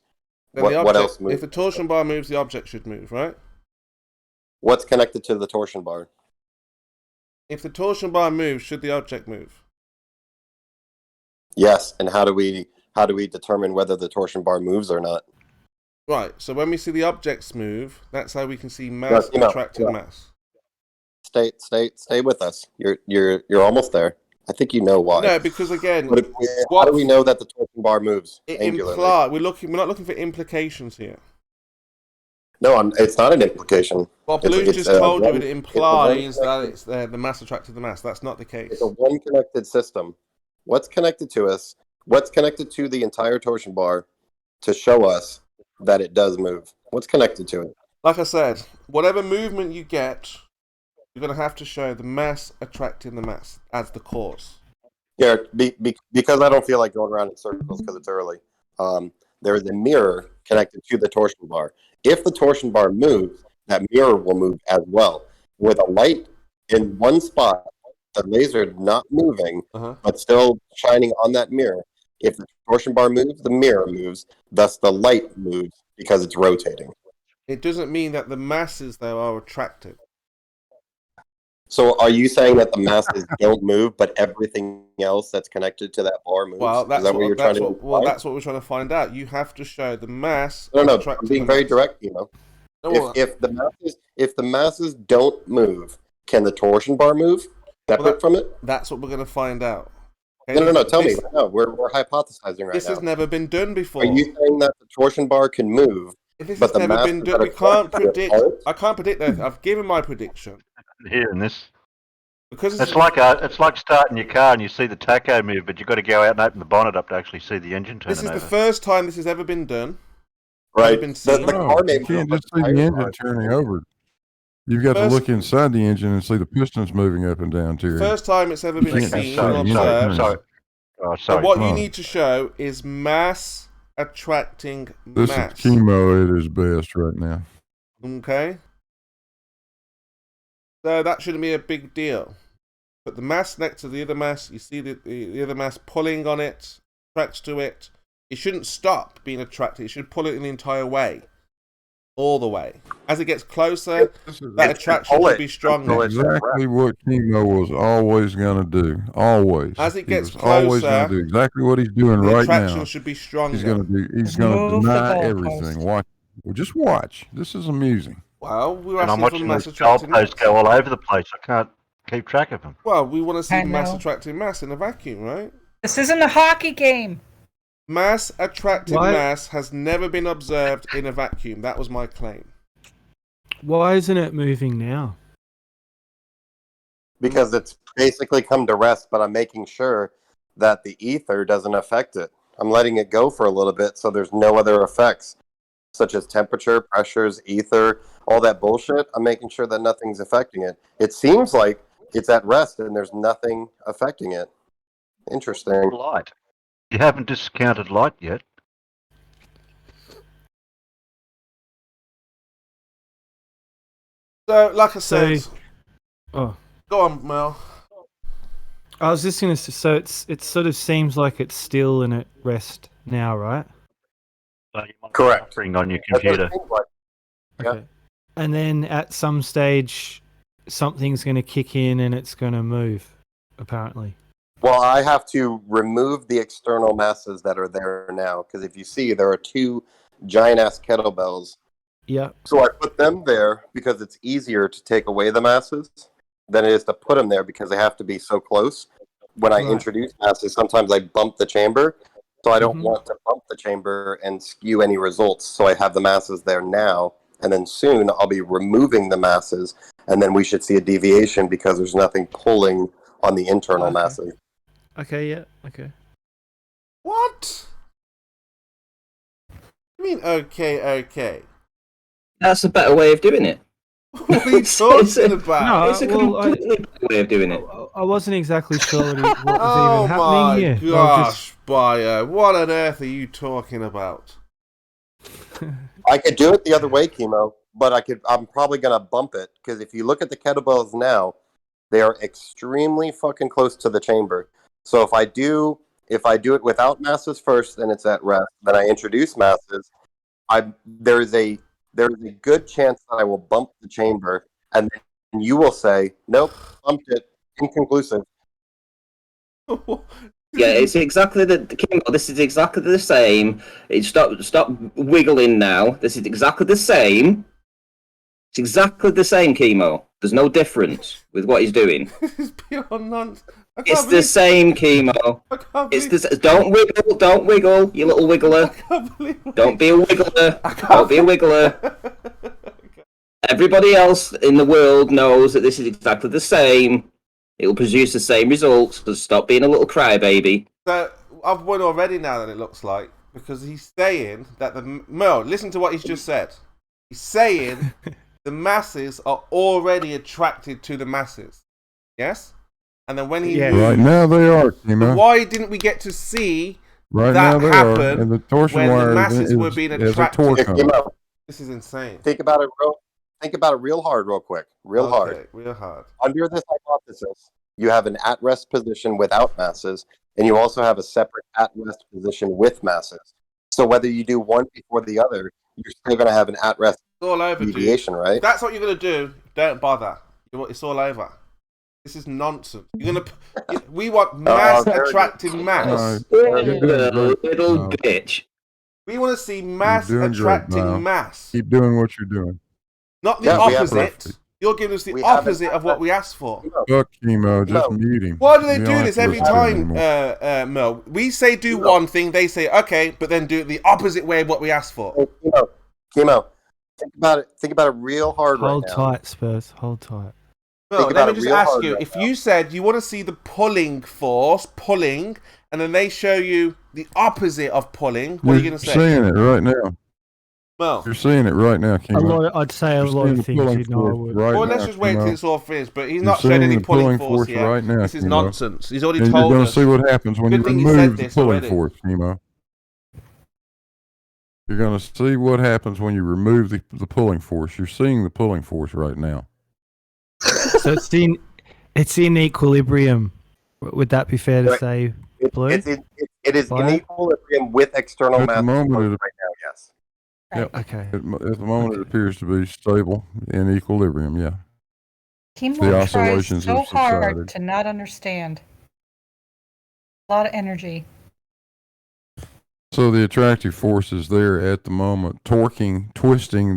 what else moves? If the torsion bar moves, the object should move, right? What's connected to the torsion bar? If the torsion bar moves, should the object move? Yes. And how do we determine whether the torsion bar moves or not? Right. So when we see the objects move, that's how we can see mass attracting mass. Stay with us. You're almost there. I think you know why. No, because again, how do we know that the torsion bar moves? We're not looking for implications here. No, it's not an implication. Well, Balloon just told you it implies that it's the mass attracted the mass. That's not the case. It's a one connected system. What's connected to us? What's connected to the entire torsion bar to show us that it does move? What's connected to it? Like I said, whatever movement you get, you're going to have to show the mass attracting the mass as the cause. Yeah, because I don't feel like going around in circles because it's early. There is a mirror connected to the torsion bar. If the torsion bar moves, that mirror will move as well. With a light in one spot, the laser not moving, but still shining on that mirror. If the torsion bar moves, the mirror moves. Thus, the light moves because it's rotating. It doesn't mean that the masses, though, are attracted. So are you saying that the masses don't move, but everything else that's connected to that bar moves? Well, that's Is that what you're trying to imply? Well, that's what we're trying to find out. You have to show the mass. No, I'm being very direct, you know. No, if the masses don't move, can the torsion bar move separate from it? That's what we're going to find out. Okay? No. Tell me. No, we're hypothesizing right now. This has never been done before. Are you saying that the torsion bar can move? But the never been done. We can't predict. I can't predict that. I've given my prediction. Hearing this. Because It's like starting your car and you see the tacho move, but you've got to go out and open the bonnet up to actually see the engine turning this is over. the first time this has ever been done. Right. Been The seen. car may You can't just see the engine turning over. You've got to look inside the engine and see the pistons moving up and down, Terry. First time it's ever been can't seen just and see the engine observed. turning. So what you need to show is mass attracting This mass. is chemo at its best right now. Okay. So that shouldn't be a big deal. But the mass next to the other mass, you see the other mass pulling on it, attracts to it. It shouldn't stop being attracted. It should pull it in the entire way. All the way. As it gets closer, that attraction should be stronger. Exactly what chemo was always going to do. Always. As it gets always closer, going to do exactly what he's doing right now. the attraction should be stronger. He's going to deny everything. Watch. Well, just watch. This is amusing. Well, we're and I'm asking for watching mass these attracting mass. goalposts go all over the place. I can't keep track of them. Well, we want to see mass attracting mass in a vacuum, right? This isn't a hockey game. Mass attracting mass has never been observed in a vacuum. That was my claim. Why isn't it moving now? Because it's basically come to rest, but I'm making sure that the ether doesn't affect it. I'm letting it go for a little bit so there's no other effects, such as temperature, pressures, ether, all that bullshit. I'm making sure that nothing's affecting it. It seems like it's at rest and there's nothing affecting it. Interesting. Light. You haven't discounted light yet. So, like I said, go on, Mel. I was just going to say, so it sort of seems like it's still in at rest now, right? Correct. On your computer. Okay. And then at some stage, something's going to kick in and it's going to move, apparently. Well, I have to remove the external masses that are there now, because if you see, there are two giant-ass kettlebells. Yeah. So I put them there because it's easier to take away the masses than it is to put them there because they have to be so close. When I introduce masses, sometimes I bump the chamber, so I don't want to bump the chamber and skew any results. So I have the masses there now, and then soon I'll be removing the masses, and then we should see a deviation because there's nothing pulling on the internal masses. Okay, yeah, okay. What? You mean okay? That's a better way of doing it. What are you talking about? No, It's a completely better way of doing it. I wasn't exactly sure what was even happening here. Gosh, Bio, what on earth are you talking about? I could do it the other way, Chemo, but I'm probably gonna bump it because if you look at the kettlebells now, they are extremely fucking close to the chamber. So if I do it without masses first, then it's at rest. Then I introduce masses. There's a good chance that I will bump the chamber, and then you will say, "Nope, bumped it, inconclusive." Yeah, it's exactly this is exactly the same. Stop wiggling now. This is exactly the same. It's exactly the same, Chemo. There's no difference with what he's doing. This is pure nonsense. It's the same, Chemo. Don't wiggle, you little wiggler. Don't be a wiggler. Don't be a wiggler. Everybody else in the world knows that this is exactly the same. It will produce the same results, so stop being a little crybaby. So, I've won already now that it looks like, because he's saying that Mel, listen to what he's just said. He's saying the masses are already attracted to the masses. Yes? And then when he moves, right now they are, Chemo. Why didn't we get to see right that now they happen are. And the torsion when wire the masses is, were being is attracted? This is insane. Think about it real hard, real quick. Real hard. Under this hypothesis, you have an at-rest position without masses, and you also have a separate at-rest position with masses. So whether you do one before the other, you're still going to have an at-rest deviation, right? If that's what you're going to do, don't bother. It's all over. This is nonsense. We want mass attracting mass. Little bitch. We want to see mass attracting mass. Keep doing what you're doing. Not the opposite. You're giving us the opposite of what we asked for. Fuck Chemo, just mute him. Why do they do this every time, Mel? We say do one thing, they say okay, but then do it the opposite way of what we asked for. Chemo, think about it real hard right now. Hold tight, Spurs. Hold tight. Well, Think let about me it just real ask hard you, right if now. you said you want to see the pulling force, pulling, and then they show you the opposite of pulling, what are you going to You're say? seeing it right now. Well, You're seeing it right now, Kimo. I'd say a You're lot seeing of the things pulling you know I force would. right well, now, let's just wait till Kimo. it's all finished. But he's You're not showing seeing any the pulling pulling force force yet. right now, This is Kimo. nonsense. He's already And you're told going to us. see what happens when Good you thing you said remove the this pulling already. force, Kimo. You're going to see what happens when you remove the pulling force. You're seeing the pulling force right now. So it's in equilibrium. Would that be fair to Right. say, Blue? It is in Bio? equilibrium with external At the mass moment, close it- right now, yes. Yep. Okay. At the moment, it Okay. appears to be stable in equilibrium. Yeah. Kimo The tries oscillations so have hard subsided. to not understand. A lot of energy. So the attractive force is there at the moment, twisting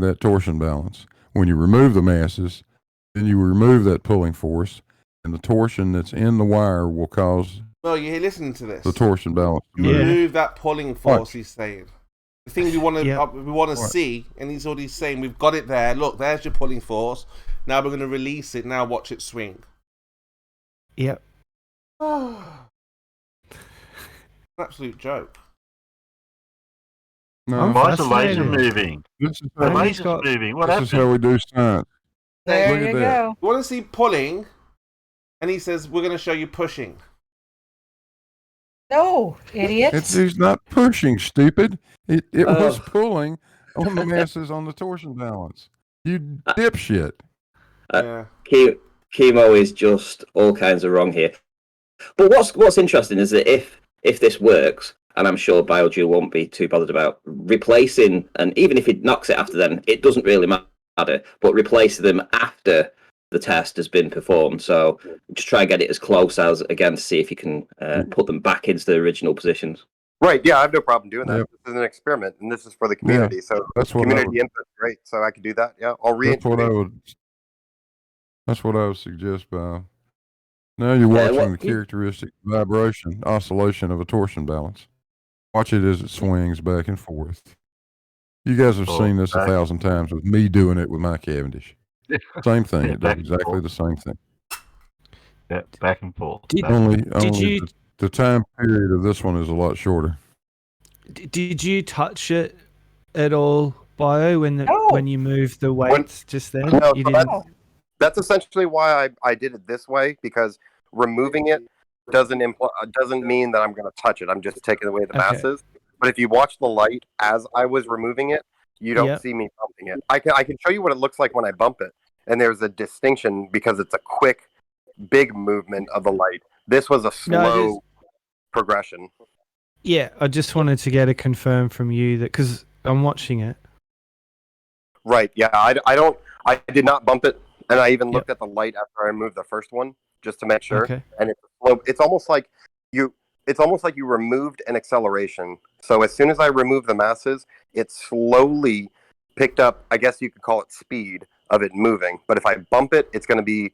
that torsion balance. When you remove the masses, then you remove that pulling force, and the torsion that's in the wire will cause Well, you're listening to this. the torsion balance to You move. remove that pulling force. Watch. He's saying the thing we want to Yep. we see, and he's already saying we've got it there. Look, there's your pulling force. Now we're going to release it. Now watch it swing. Yep. Absolute joke. No, Why is the laser fascinated. moving? this is The how, He's laser's got- moving. What this is happened? how we do science. There Look at you that. go. You want to see pulling, and he says we're going to show you pushing. No, idiots. He's not pushing, stupid. It was Oh. pulling on the masses on the torsion balance. You dipshit. Yeah. Chemo is just all kinds of wrong here. But what's interesting is that if this works, and I'm sure Bioju won't be too bothered about replacing, and even if it knocks it after then, it doesn't really matter, but replace them after the test has been performed. So just try and get it as close as, again, to see if you can put them back into the original positions. Right, yeah, I have no problem doing that. Yep. This is an experiment, and this is for the community, so That's what I community would, input's great, so I could do that, yeah. I'll that's what I reintegrate. would that's what I would suggest, Bob. Now you're Yeah, watching what- the characteristic vibration, oscillation of a torsion balance. Watch it as it swings back and forth. You guys have seen this 1,000 times with me doing it with my Cavendish. Same thing. Yeah, It does back and exactly forth. the same thing. Yeah, back and forth. Did- back and Only you- the time period of this one is a lot shorter. Did you touch it at all, Bio, No. when you moved the weights just then? No, You so didn't. That's essentially why I did it this way, because removing it doesn't mean that I'm going to touch it. I'm just taking away the Okay. masses. But if you watch the light as I was removing it, you don't Yep. see me bumping it. I can show you what it looks like when I bump it, and there's a distinction because it's a quick, big movement of the light. This was a slow progression. Yeah, I just wanted to get a confirm from you that because I'm watching it. Right? Yeah. I did not bump it, and I even looked at the light after I removed the first one just to make sure. Okay. And it's slow. It's almost like you removed an acceleration. So as soon as I removed the masses, it slowly picked up, I guess you could call it speed of it moving. But if I bump it, it's going to be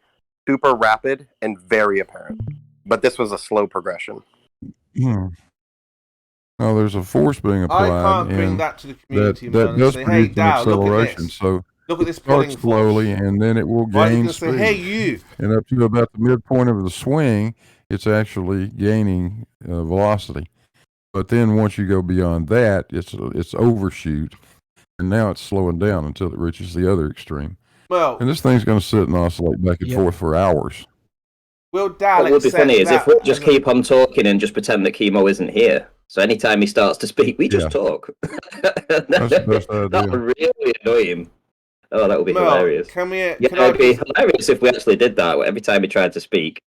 super rapid and very apparent. But this was a slow progression. Now there's a force being applied, I can't bring and that to the community, man, that and does say, hey, produce an Dow, look at acceleration. this. So Look at it this starts pulling slowly, force. and then it will Right, you gain can speed. say, hey, you. And up to about the midpoint of the swing, it's actually gaining velocity. But then once you go beyond that, it's overshoot, and now it's slowing down until it reaches the other extreme. Well, And this thing's going to sit and oscillate back and Yep. forth for hours. will Dow What would be accept funny is if that we just as a- keep on talking and just pretend that Chemo isn't here. So anytime he starts to speak, we just talk. That's the best That idea. would really annoy him. Oh, that would be Mel, hilarious. can we? Yeah, Can I it'd be just, hilarious if we actually did that every time he tried to speak.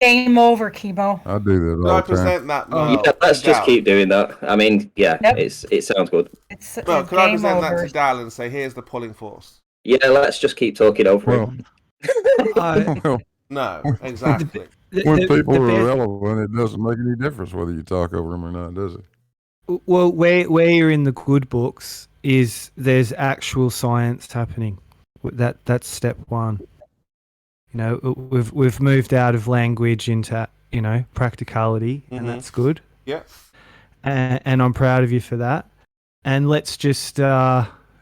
Game over, Chemo. I do that can I all the time. present that? Mel, Yeah, let's to just Dow? keep doing that. I mean, yeah, Yep. it sounds good. It's Well, can I game present that over. to Dal and say, here's the pulling force? Yeah, let's just keep talking over Well, him. well, No, exactly. when people are best- irrelevant, it doesn't make any difference whether you talk over them or not, does it? Well, where you're in the good books is there's actual science happening. That's step one. You know, we've moved out of language into practicality, and that's good. Yeah. And I'm proud of you for that. And let's just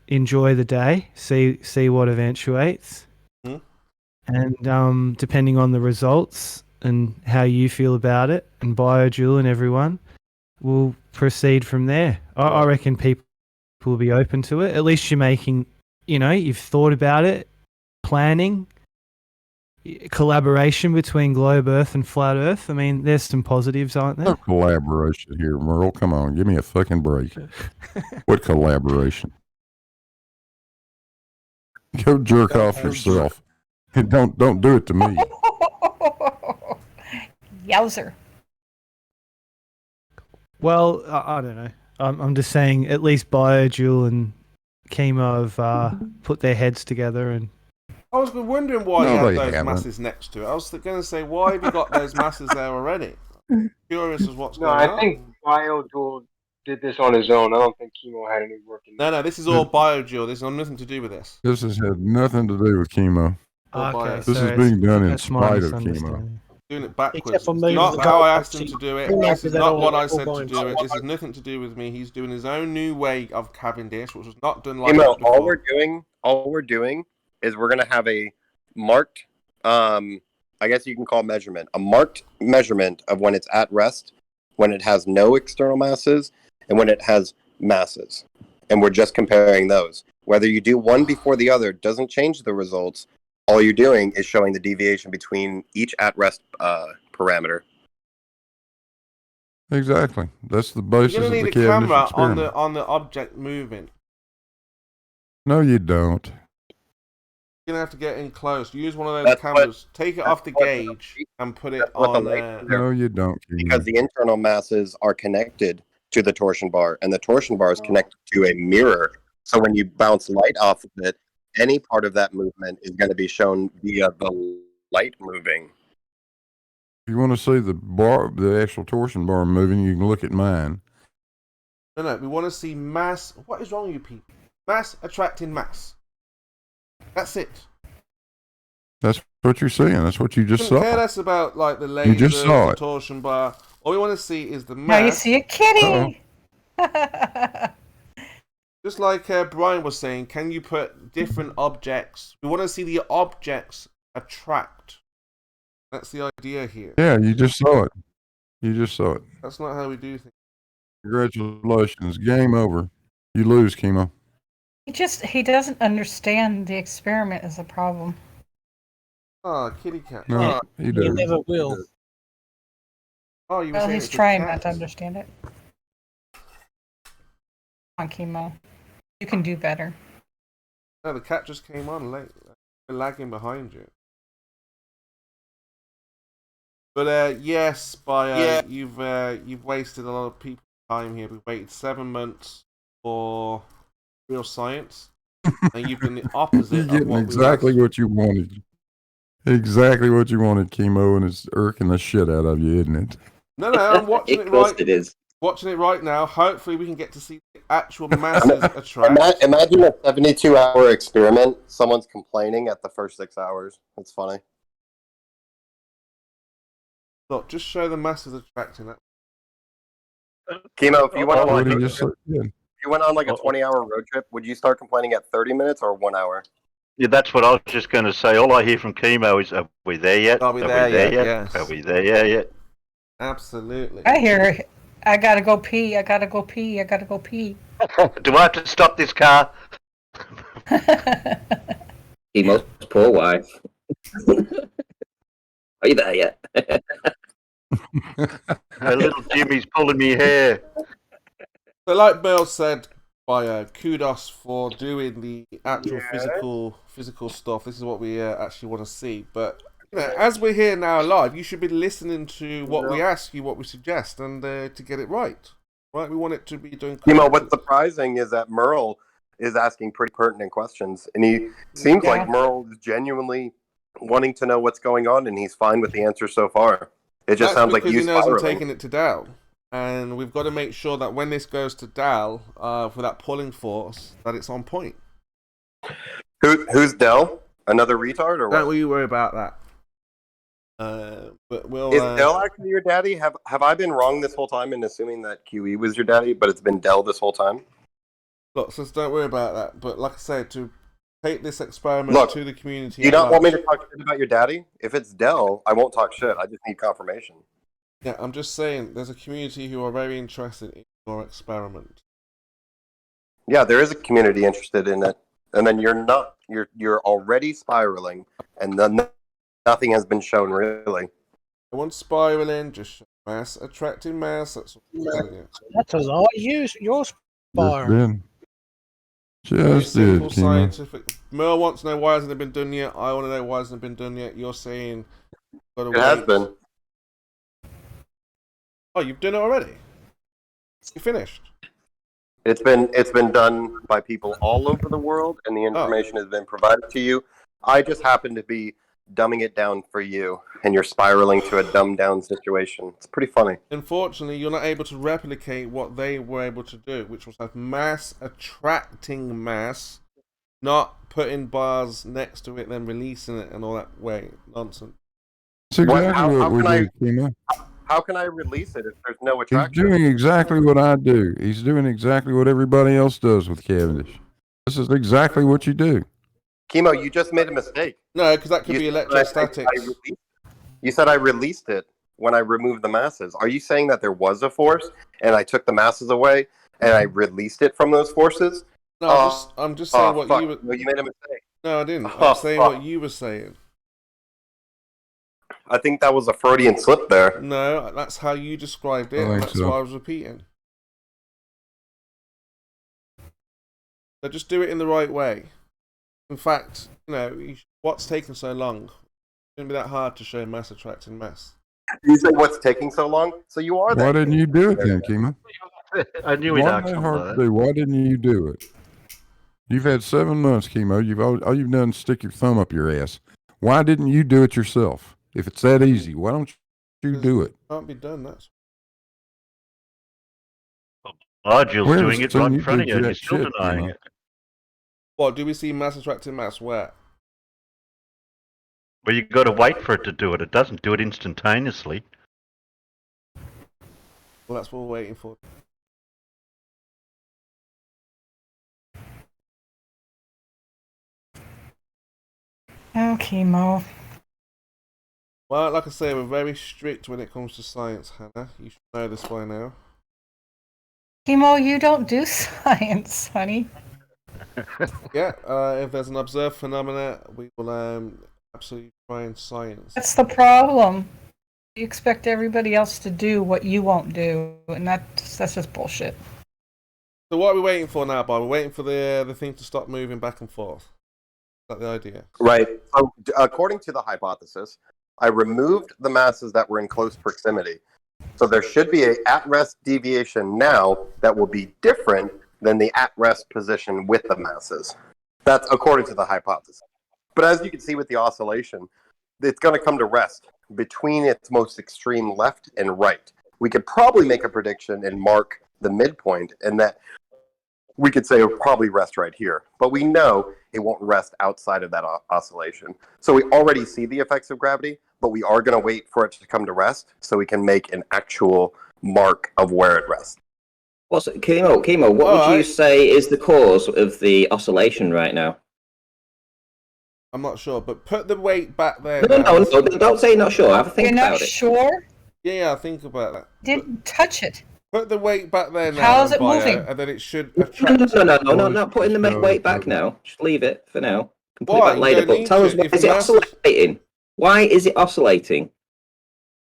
enjoy the day, see what eventuates, Hmm. and depending on the results and how you feel about it, and BioJules and everyone, we'll proceed from there. I reckon people will be open to it. At least you're making, you've thought about it, planning, collaboration between Globe Earth and Flat Earth. I mean, there's some positives, aren't there? No collaboration here, Merle. Come on, give me a fucking break. What collaboration? Go jerk off yourself. And don't do it to me. Yowzer. Well, I don't know. I'm just saying, at least BioJules and Chemo have put their heads together. And I was wondering why you had those masses next to it. I was going to say, why have you got those masses there already? Curious as what's going on. No, I think BioJules did this on his own. I don't think Chemo had any work in No, this is all BioJules. This has nothing to do with this. This has had nothing to do with Chemo. Okay, this is being done in spite of Chemo. Doing it backwards. Not how I asked him to do it. This is not what I said to do it. This has nothing to do with me. He's doing his own new way of Cavendish, which was not done like Chemo, this before. all we're doing is we're going to have a marked, I guess you can call measurement, a marked measurement of when it's at rest, when it has no external masses, and when it has masses. And we're just comparing those. Whether you do one before the other doesn't change the results. All you're doing is showing the deviation between each at-rest parameter. Exactly. That's the basis You're of going the to need a Cavendish camera experiment. on the object moving. No, you don't. You're going to have to get in close. Use one of those cameras. Take it off the gauge and put it on there. No, you don't. Because the internal masses are connected to the torsion bar, and the torsion bar is connected to a mirror. So when you bounce light off of it, any part of that movement is going to be shown via the light moving. If you want to see the actual torsion bar moving, you can look at mine. No, we want to see mass. What is wrong with you people? Mass attracting mass. That's it. That's what you're seeing. That's what you just saw. Care less about like the laser, You just saw the it. torsion bar. All we want to see is the mass. Now you see a kitty. Just like Brian was saying, can you put different objects? We want to see the objects attract. That's the idea here. Yeah, you just saw it. You just saw it. That's not how we do things. Congratulations. Game over. You lose, Chemo. He doesn't understand the experiment is a problem. Oh, kitty cat. No, he does. You never will. Oh, you were Well, saying he's it's a trying cat. not to understand it. Come on, Chemo. You can do better. No, the cat just came on late. They're lagging behind you. But yes, you've wasted a lot of people's time here. We've waited 7 months for real science, and you've done the opposite. You're getting of what exactly what you wanted. Exactly what you wanted, Chemo, and it's irking the shit out of you, isn't it? No, I'm watching Of course it is. Watching it right now. Hopefully, we can get to see the actual masses attract. Imagine a 72-hour experiment. Someone's complaining at the first 6 hours. That's funny. Look, just show the masses attracting. That. Chemo, if you went on What like he just said. Yeah. if you went on like a 20-hour road trip, would you start complaining at 30 minutes or 1 hour? Yeah, that's what I was just going to say. All I hear from Chemo is, "Are we there yet? Are we there yet? Yes. Are we there yet?" Absolutely. I hear I gotta go pee. I gotta go pee. I gotta go pee. Do I have to stop this car? Chemo's poor wife. Are you there yet? Little Jimmy's pulling me hair. So, like Bill said, kudos for doing the actual physical stuff. This is what we actually want to see. But as we're here now live, you should be listening to what we ask you, what we suggest, and to get it right. Right? We want it to be doing. What's surprising is that Merle is asking pretty pertinent questions, and he seems like Merle is genuinely wanting to know what's going on, and he's fine with the answer so far. It just sounds like he knows I'm spiraling. taking it to Dal, and we've got to make sure that when this goes to Dal for that pulling force, that it's on point. Who's Dell? Another retard, or what? Don't you worry about that. But we'll. Is Dell actually your daddy? Have I been wrong this whole time in assuming that QE was your daddy, but it's been Dell this whole time? Look, so don't worry about that. But like I said, to take this experiment to the community. Do you not want me to talk shit about your daddy? If it's Dell, I won't talk shit. I just need confirmation. Yeah, I'm just saying, there's a community who are very interested in your experiment. Yeah, there is a community interested in it, and then you're not. You're already spiraling, and then nothing has been shown really. I want spiraling, just mass attracting mass. That's what I'm telling you. That's a lie. You're spiraling. Just did, Kimo. Scientific. Merle wants to know why hasn't it been done yet. I want to know why hasn't it been done yet. You're saying it has been. Oh, you've done it already. You finished. It's been done by people all over the world, and the information has been provided to you. I just happen to be dumbing it down for you, and you're spiraling to a dumbed down situation. It's pretty funny. Unfortunately, you're not able to replicate what they were able to do, which was have mass attracting mass, not putting bars next to it, then releasing it, and all that way nonsense. That's exactly what we do, Kimo. How can I release it if there's no He's attraction? doing exactly what I do. He's doing exactly what everybody else does with Cavendish. This is exactly what you do. Kimo, you just made a mistake. No, because that could be electrostatics. You said I released it when I removed the masses. Are you saying that there was a force and I took the masses away and I released it from those forces? No, I'm just saying what you were... No, you made a mistake. No, I didn't. I'm saying what you were saying. I think that was a Freudian slip there. No, that's how you described it. And that's what I was repeating. So just do it in the right way. In fact, what's taking so long? It's going to be that hard to show mass attracting mass. You say what's taking so long? So you are. Why didn't you do it then, Kimo? I knew he'd ask something like that. Why didn't you do it? You've had 7 months, Kimo. All you've done is stick your thumb up your ass. Why didn't you do it yourself? If it's that easy, why don't you do it? Can't be done. That's. Argyl's doing it right in front of you, and you're still denying it. What, do we see mass attracting mass? Where? Well, you got to wait for it to do it. It doesn't do it instantaneously. Well, that's what we're waiting for. Okay, Mo. Well, like I say, we're very strict when it comes to science, Hannah. You should know this by now. Kimo, you don't do science, honey. Yeah, if there's an observed phenomena, we will absolutely try and science. That's the problem. You expect everybody else to do what you won't do, and that's just bullshit. So what are we waiting for now, Bob? We're waiting for the thing to stop moving back and forth. Is that the idea? Right. So, according to the hypothesis, I removed the masses that were in close proximity. So there should be an at-rest deviation now that will be different than the at-rest position with the masses. That's according to the hypothesis. But as you can see with the oscillation, it's going to come to rest between its most extreme left and right. We could probably make a prediction and mark the midpoint, and that we could say it'll probably rest right here. But we know it won't rest outside of that oscillation. So we already see the effects of gravity, but we are going to wait for it to come to rest so we can make an actual mark of where it rests. Kimo, what would you say is the cause of the oscillation right now? I'm not sure, but put the weight back there. No, don't say not sure. Have a think about it. You're not sure? Yeah, think about that. Didn't touch it. Put the weight back there now. How is it moving? And then it should attract... No, not putting the weight back now. Just leave it for now. Can put it back later, but tell us, why is it oscillating? Why is it oscillating?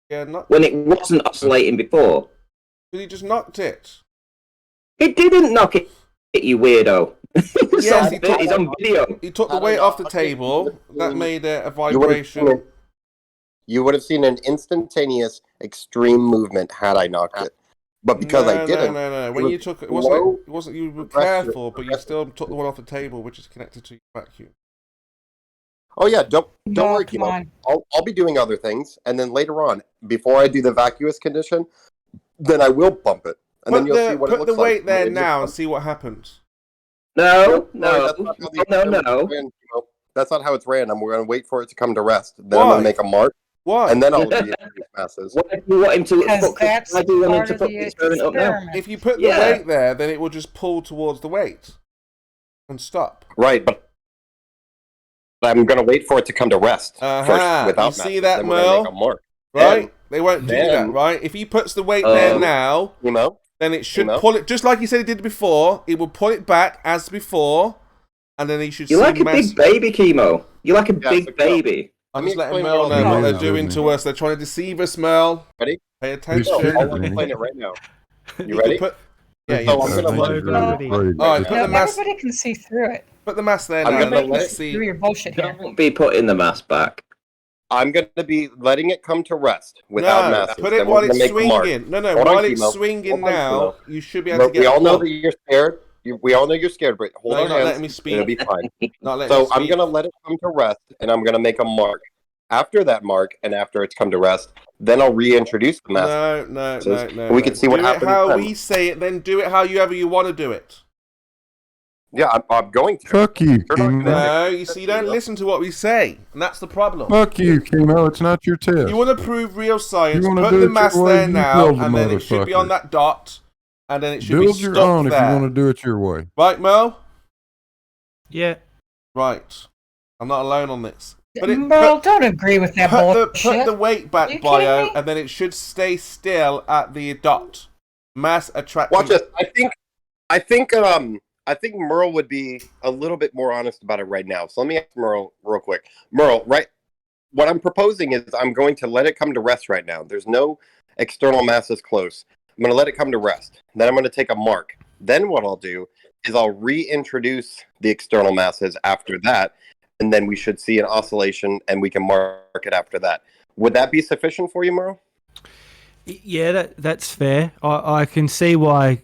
Yeah, when it wasn't oscillating before? Because he just knocked it. It didn't knock it, you weirdo. Yes, he's on video. He took the weight off the table. That made a vibration. You would have seen an instantaneous extreme movement had I knocked it. But because I didn't... No. When you took it, it wasn't you were careful, but you still took the one off the table, which is connected to your vacuum. Oh yeah, don't worry, Kimo. I'll be doing other things, and then later on, before I do the vacuous condition, then I will bump it, and then you'll see what it looks like. Put the weight there now and see what happens. No. That's not how it's random. We're going to wait for it to come to rest. Then I'm going to make a mark. Why? And then I'll be masses. What if you want him to put the experiment up now? If you put the weight there, then it will just pull towards the weight and stop. Right, but But I'm going to wait for it to come to rest first without You see that, Merle? Then we're going to make a mark. Right? They won't do that, right? If he puts the weight there now, then it should pull it, just like he said he did before, it will pull it back as before, and then he should You're like a big baby, Chemo. You're like a big baby. I'm just letting Merle know what they're doing to us. They're trying to deceive us, Merle. Ready? Pay attention. I'll explain it right now. You ready? Yeah, So I'm going to let Alright, put the mask. Everybody can see through it. Put the mask there I'm now. gonna Let's let see. Through your bullshit here. Don't be putting the mask back. I'm going to be letting it come to rest without masses. Put it Then while we're it's gonna make a mark. swinging. No, Hold while on, it's Chemo. swinging Hold on, now, Chemo. you should be able to get We all know pulled. that you're scared. We all know you're scared, but hold No, on. you're not letting me speak. It'll be fine. Not letting So me I'm speak. going to let it come to rest, and I'm going to make a mark. After that mark, and after it's come to rest, then I'll reintroduce the mask. No. We can see what happens. Do it how then. we say it, then do it however you want to do it. Yeah, I'm going to. Fuck you, You're not Chemo. No, you see, you don't listen to what we say, and that's the problem. Fuck you, Chemo. It's not your test. You want to prove real science, You wanna put do the it mask your way, there you now, build the and then it should be on motherfucker. that dot, and then it should Build be your stuck own there. if you want to do it your way. Right, Mo? Yeah. Right. I'm not alone on this. Merle, don't agree with that bullshit. Put the weight back, You Bio, kidding me? and then it should stay still at the dot. Mass attraction. Watch this. I think Merle would be a little bit more honest about it right now. So let me ask Merle real quick. Merle, right? What I'm proposing is I'm going to let it come to rest right now. There's no external masses close. I'm going to let it come to rest. Then I'm going to take a mark. Then what I'll do is I'll reintroduce the external masses after that, and then we should see an oscillation, and we can mark it after that. Would that be sufficient for you, Merle? Yeah, that's fair. I can see why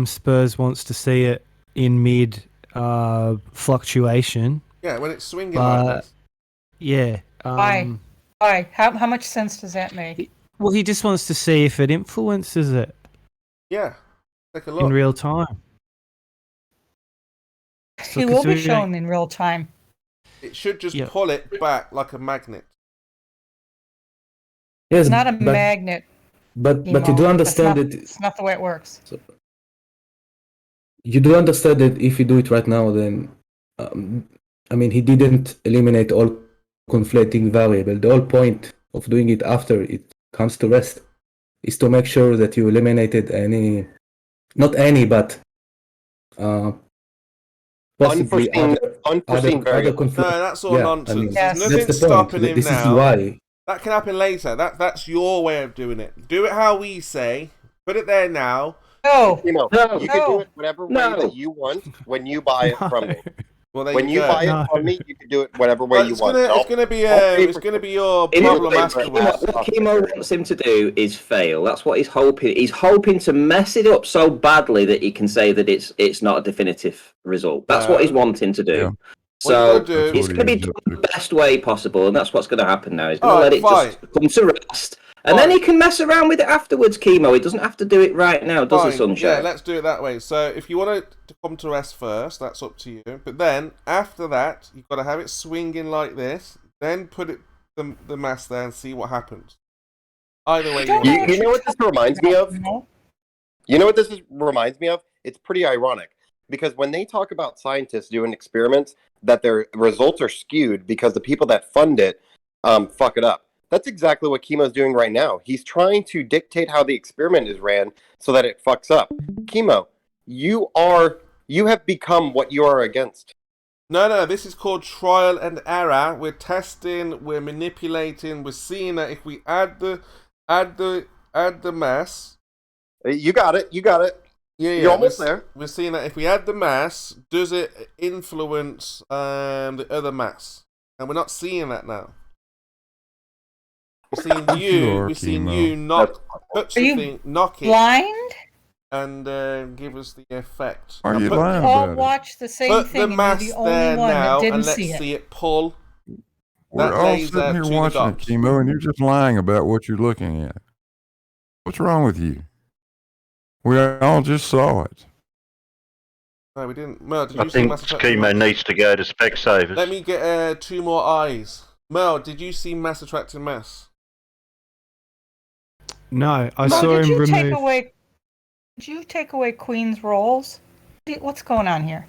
Spurs wants to see it in mid fluctuation. Yeah, when it's swinging like this. Yeah. Why? How much sense does that make? Well, he just wants to see if it influences it Yeah. Take a look. in real time. He will be shown in real time. It should just pull it back like a magnet. Yes, It's not a magnet. But you do understand that It's not the way it works. you do understand that if you do it right now, then I mean, he didn't eliminate all conflating variable. The whole point of doing it after it comes to rest is to make sure that you eliminated any, not any, but possibly unforeseen variable. No, that's all nonsense. I mean, There's nothing that's the stopping point. him This now. is why. That can happen later. That's your way of doing it. Do it how we say. Put it there now. No. You can do it whatever way that you want when you buy it from me. Well, when you buy it from me, you can do it whatever way you want. It's gonna be your problem afterwards. What Chemo wants him to do is fail. That's what he's hoping. He's hoping to mess it up so badly that he can say that it's not a definitive result. That's what he's wanting to do. Yeah. So What you it's going to be done the best way possible, and that's what's going to happen now. He's going to Alright, let it just come to rest, and then he can mess around with it afterwards. Chemo. He doesn't have to do it right now, does he, Fine. Sunshine? Yeah, let's do it that way. So if you want it to come to rest first, that's up to you. But then after that, you've got to have it swinging like this. Then put it the mass there and see what happens. Either way, you know what this reminds me of? You know what this reminds me of? It's pretty ironic because when they talk about scientists doing experiments, that their results are skewed because the people that fund it fuck it up. That's exactly what Chemo's doing right now. He's trying to dictate how the experiment is ran so that it fucks up. Chemo, you have become what you are against. No, this is called trial and error. We're testing, we're manipulating, we're seeing that if we add the mass. You got it. Yeah, you're almost there. We're seeing that if we add the mass, does it influence the other mass? And we're not seeing that now. We're seeing you knock it, blind? And give us the effect. Are you We lying all about it? watch the same Put thing, the and mass you're the only there one now, that didn't and let's see it. see it pull. We're That all laser sitting here to the watching it, dots. Chemo, and you're just lying about what you're looking at. What's wrong with you? We all just saw it. No, we didn't. Mel, did I you see think mass attraction? Chemo needs to go to Specsavers. Let me get 2 more eyes. Mel, did you see mass attracting mass? No, I Mo, saw did him you remove. Did you take away Queen's rolls? What's going on here?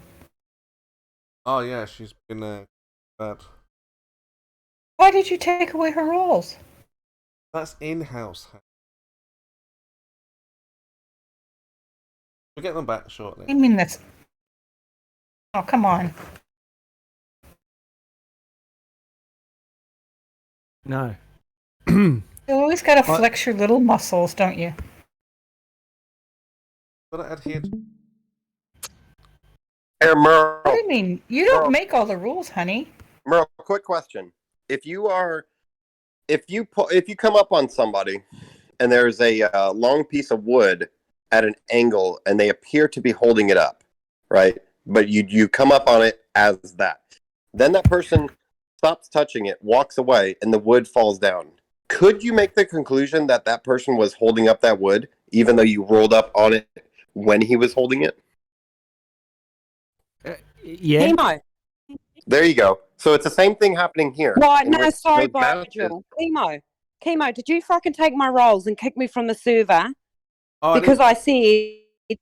Oh yeah, she's been Bad. Why did you take away her rolls? That's in-house. We'll get them back shortly. I mean, that's... Oh, come on. No. You always gotta flex your little muscles, don't you? But I adhered. Hey, Merle. What do you mean? You don't make all the rules, honey. Merle, quick question. If you come up on somebody and there's a long piece of wood at an angle and they appear to be holding it up, right? But you come up on it as that. Then that person stops touching it, walks away, and the wood falls down. Could you make the conclusion that that person was holding up that wood, even though you rolled up on it when he was holding it? Yeah. Chemo. There you go. So it's the same thing happening here. Right, in no, which sorry, those matches- Virgil. Chemo, did you fucking take my rolls and kick me from the server? Oh, Because I said...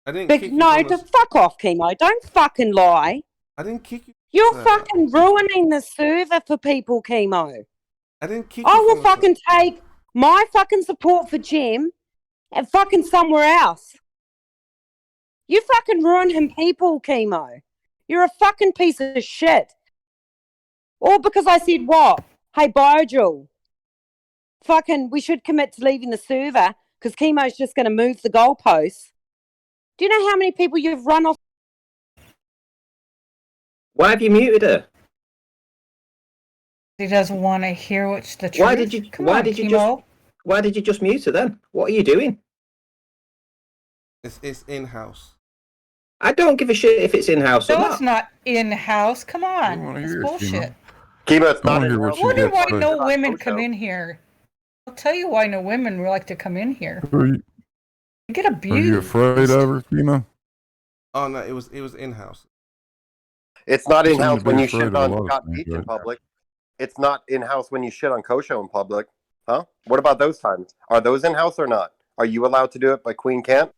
I didn't But kick you no, from the- fuck off, Chemo. Don't fucking lie. I didn't kick you. You're sir. fucking ruining the server for people, Chemo. I didn't kick you. I will from the- fucking take my fucking support for Jim and fucking somewhere else. You fucking ruining people, Chemo. You're a fucking piece of shit. All because I said what? Hey, Virgil. Fucking, we should commit to leaving the server because Chemo's just going to move the goalposts. Do you know how many people you've run off? Why have you muted her? He doesn't want to hear what's the truth. Why did you? Come why on, did you Chemo. just? Why did you just mute her then? What are you doing? It's in-house. I don't give a shit if it's in house or No, not. it's not in-house. Come on. wanna It's hear it, bullshit. Chemo, it's I not wanna hear in what house. you Wonder got why to say. no women come in here. I'll tell you why no women like to come in here. Are you, You get are you abused. afraid of her, you know? Oh no, it was in-house. It's not You in seem house to when be you afraid shit of a on lot of Scott things, Beach in right? public. It's not in house when you shit on Kosho in public. Huh? What about those times? Are those in house or not? Are you allowed to do it, but Queen can't?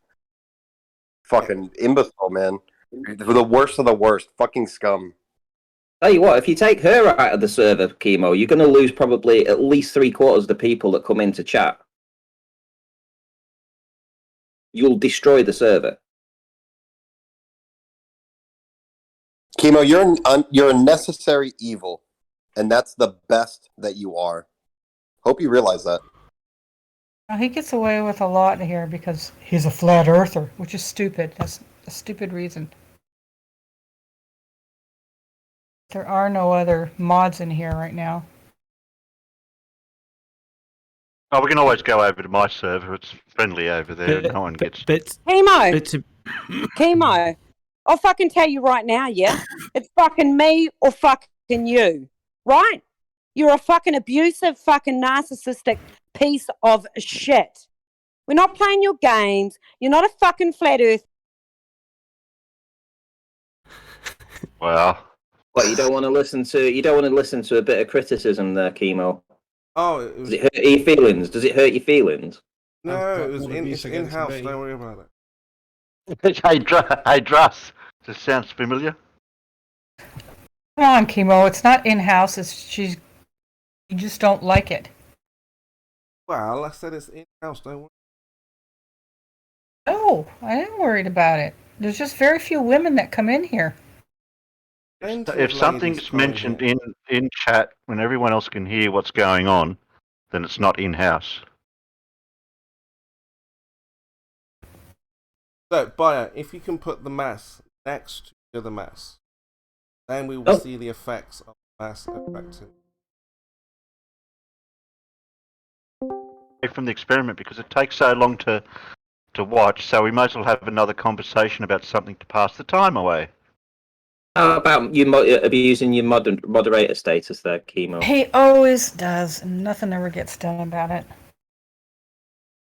Fucking imbecile, man. The worst of the worst. Fucking scum. Tell you what, if you take her out of the server, Chemo, you're going to lose probably at least 3/4 of the people that come in to chat. You'll destroy the server. Chemo, you're a necessary evil, and that's the best that you are. Hope you realize that. Now, he gets away with a lot here because he's a flat earther, which is stupid. That's a stupid reason. There are no other mods in here right now. Oh, we can always go over to my server. It's friendly over there. No one gets. But Chemo. Chemo. I'll fucking tell you right now, yeah? It's fucking me or fucking you. Right? You're a fucking abusive, fucking narcissistic piece of shit. We're not playing your games. You're not a fucking flat earth. Well, What, you don't want to listen to a bit of criticism there, Chemo? Oh, it was... Does it hurt your feelings? Does it hurt your feelings? No, it's in-house. Don't worry about it. hey, Druss. This sounds familiar. Come on, Chemo. It's not in-house. You just don't like it. Well, I said it's in-house. Don't worry. No, I am worried about it. There's just very few women that come in here. If something's mentioned in chat when everyone else can hear what's going on, then it's not in-house. So, Bayer, if you can put the mass next to the other mass, then we will see the effects of mass attracting. From the experiment, because it takes so long to watch, so we might as well have another conversation about something to pass the time away. How about you abusing your moderator status there, Chemo? He always does, and nothing ever gets done about it.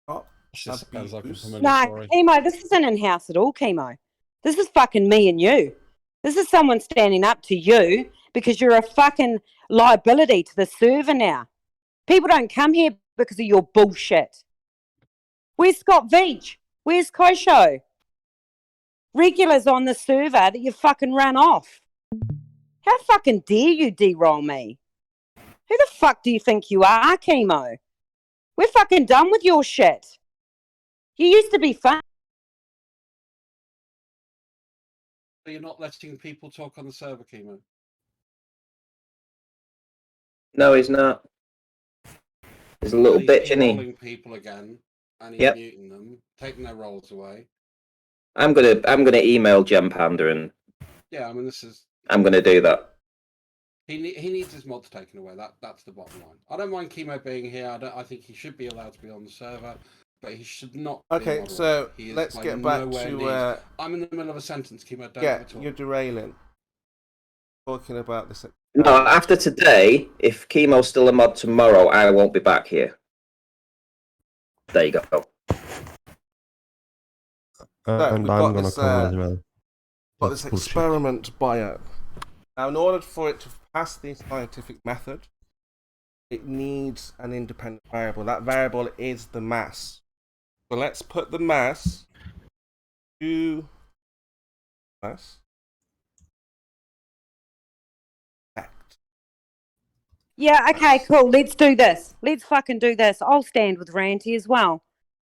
Oh, Nah, Chemo, this isn't in-house at all, Chemo. This is fucking me and you. This is someone standing up to you because you're a fucking liability to the server now. People don't come here because of your bullshit. Where's Scott Veach? Where's Kosho? Regulars on the server that you fucking ran off. How fucking dare you de-roll me? Who the fuck do you think you are, Chemo? We're fucking done with your shit. You used to be fun. So you're not letting people talk on the server, Chemo? No, he's not. He's a little bitch, isn't he? Trolling people again, and he's Yep. muting them, taking their roles away. I'm gonna email Gem Panda and Yeah, I mean this is. I'm gonna do that. He needs his mods taken away. That's the bottom line. I don't mind Chemo being here. I think he should be allowed to be on the server, but he should not. Okay, so let's get back to. I'm in the middle of a sentence, Chemo. Don't Yeah, talk. you're derailing. Talking about this. No, after today, if Chemo's still a mod tomorrow, I won't be back here. There you go. And I'm I'm gonna come as well. Got this experiment bio. Now, in order for it to pass the scientific method, it needs an independent variable. That variable is the mass. So let's put the mass to mass. Yeah, okay, cool. Let's do this. Let's fucking do this. I'll stand with Ranty as well.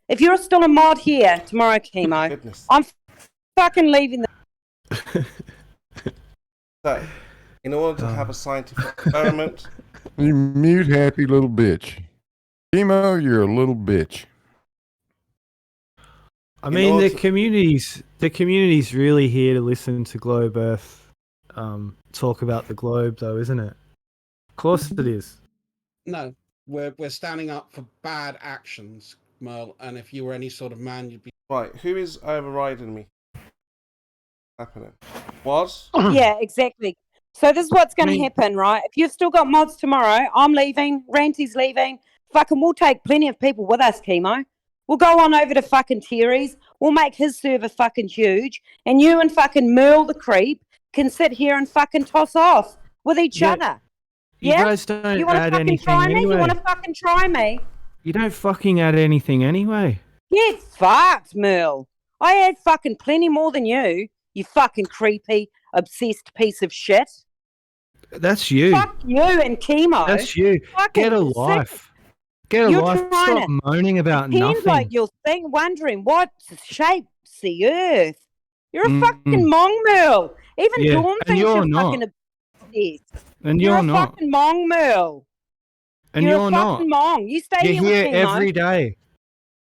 If you're still a mod here tomorrow, Chemo, I'm fucking leaving the... So, in order to have a scientific experiment... You mute happy little bitch. Chemo, you're a little bitch. I mean, the community's really here to listen to Globe Earth talk about the globe, though, isn't it? Of course it is. No, we're standing up for bad actions, Merle. And if you were any sort of man, you'd be right. Who is overriding me? Happening. Was? Yeah, exactly. So this is what's going to happen, right? If you've still got mods tomorrow, I'm leaving, Ranty's leaving. Fucking, we'll take plenty of people with us, Chemo. We'll go on over to fucking Terry's. We'll make his server fucking huge, and you and fucking Merle the creep can sit here and fucking toss off with each other. You guys don't You want to add fucking anything try me? anyway. You want to fucking try me? You don't fucking add anything anyway. Get fucked, Merle. I had fucking plenty more than you, you fucking creepy, obsessed piece of shit. That's you. Fuck you and Chemo. That's you. Fucking Get a life. Get a You're life. trying Stop to moaning about pretend nothing. like you're wondering what shapes the earth. You're a fucking mong, Merle. Even Yeah, Dawn and thinks you're you're not. fucking obsessed. And You're you're a not. fucking mong, Merle. And you're you're a not. fucking mong. You stay You're here here with Chemo. every day.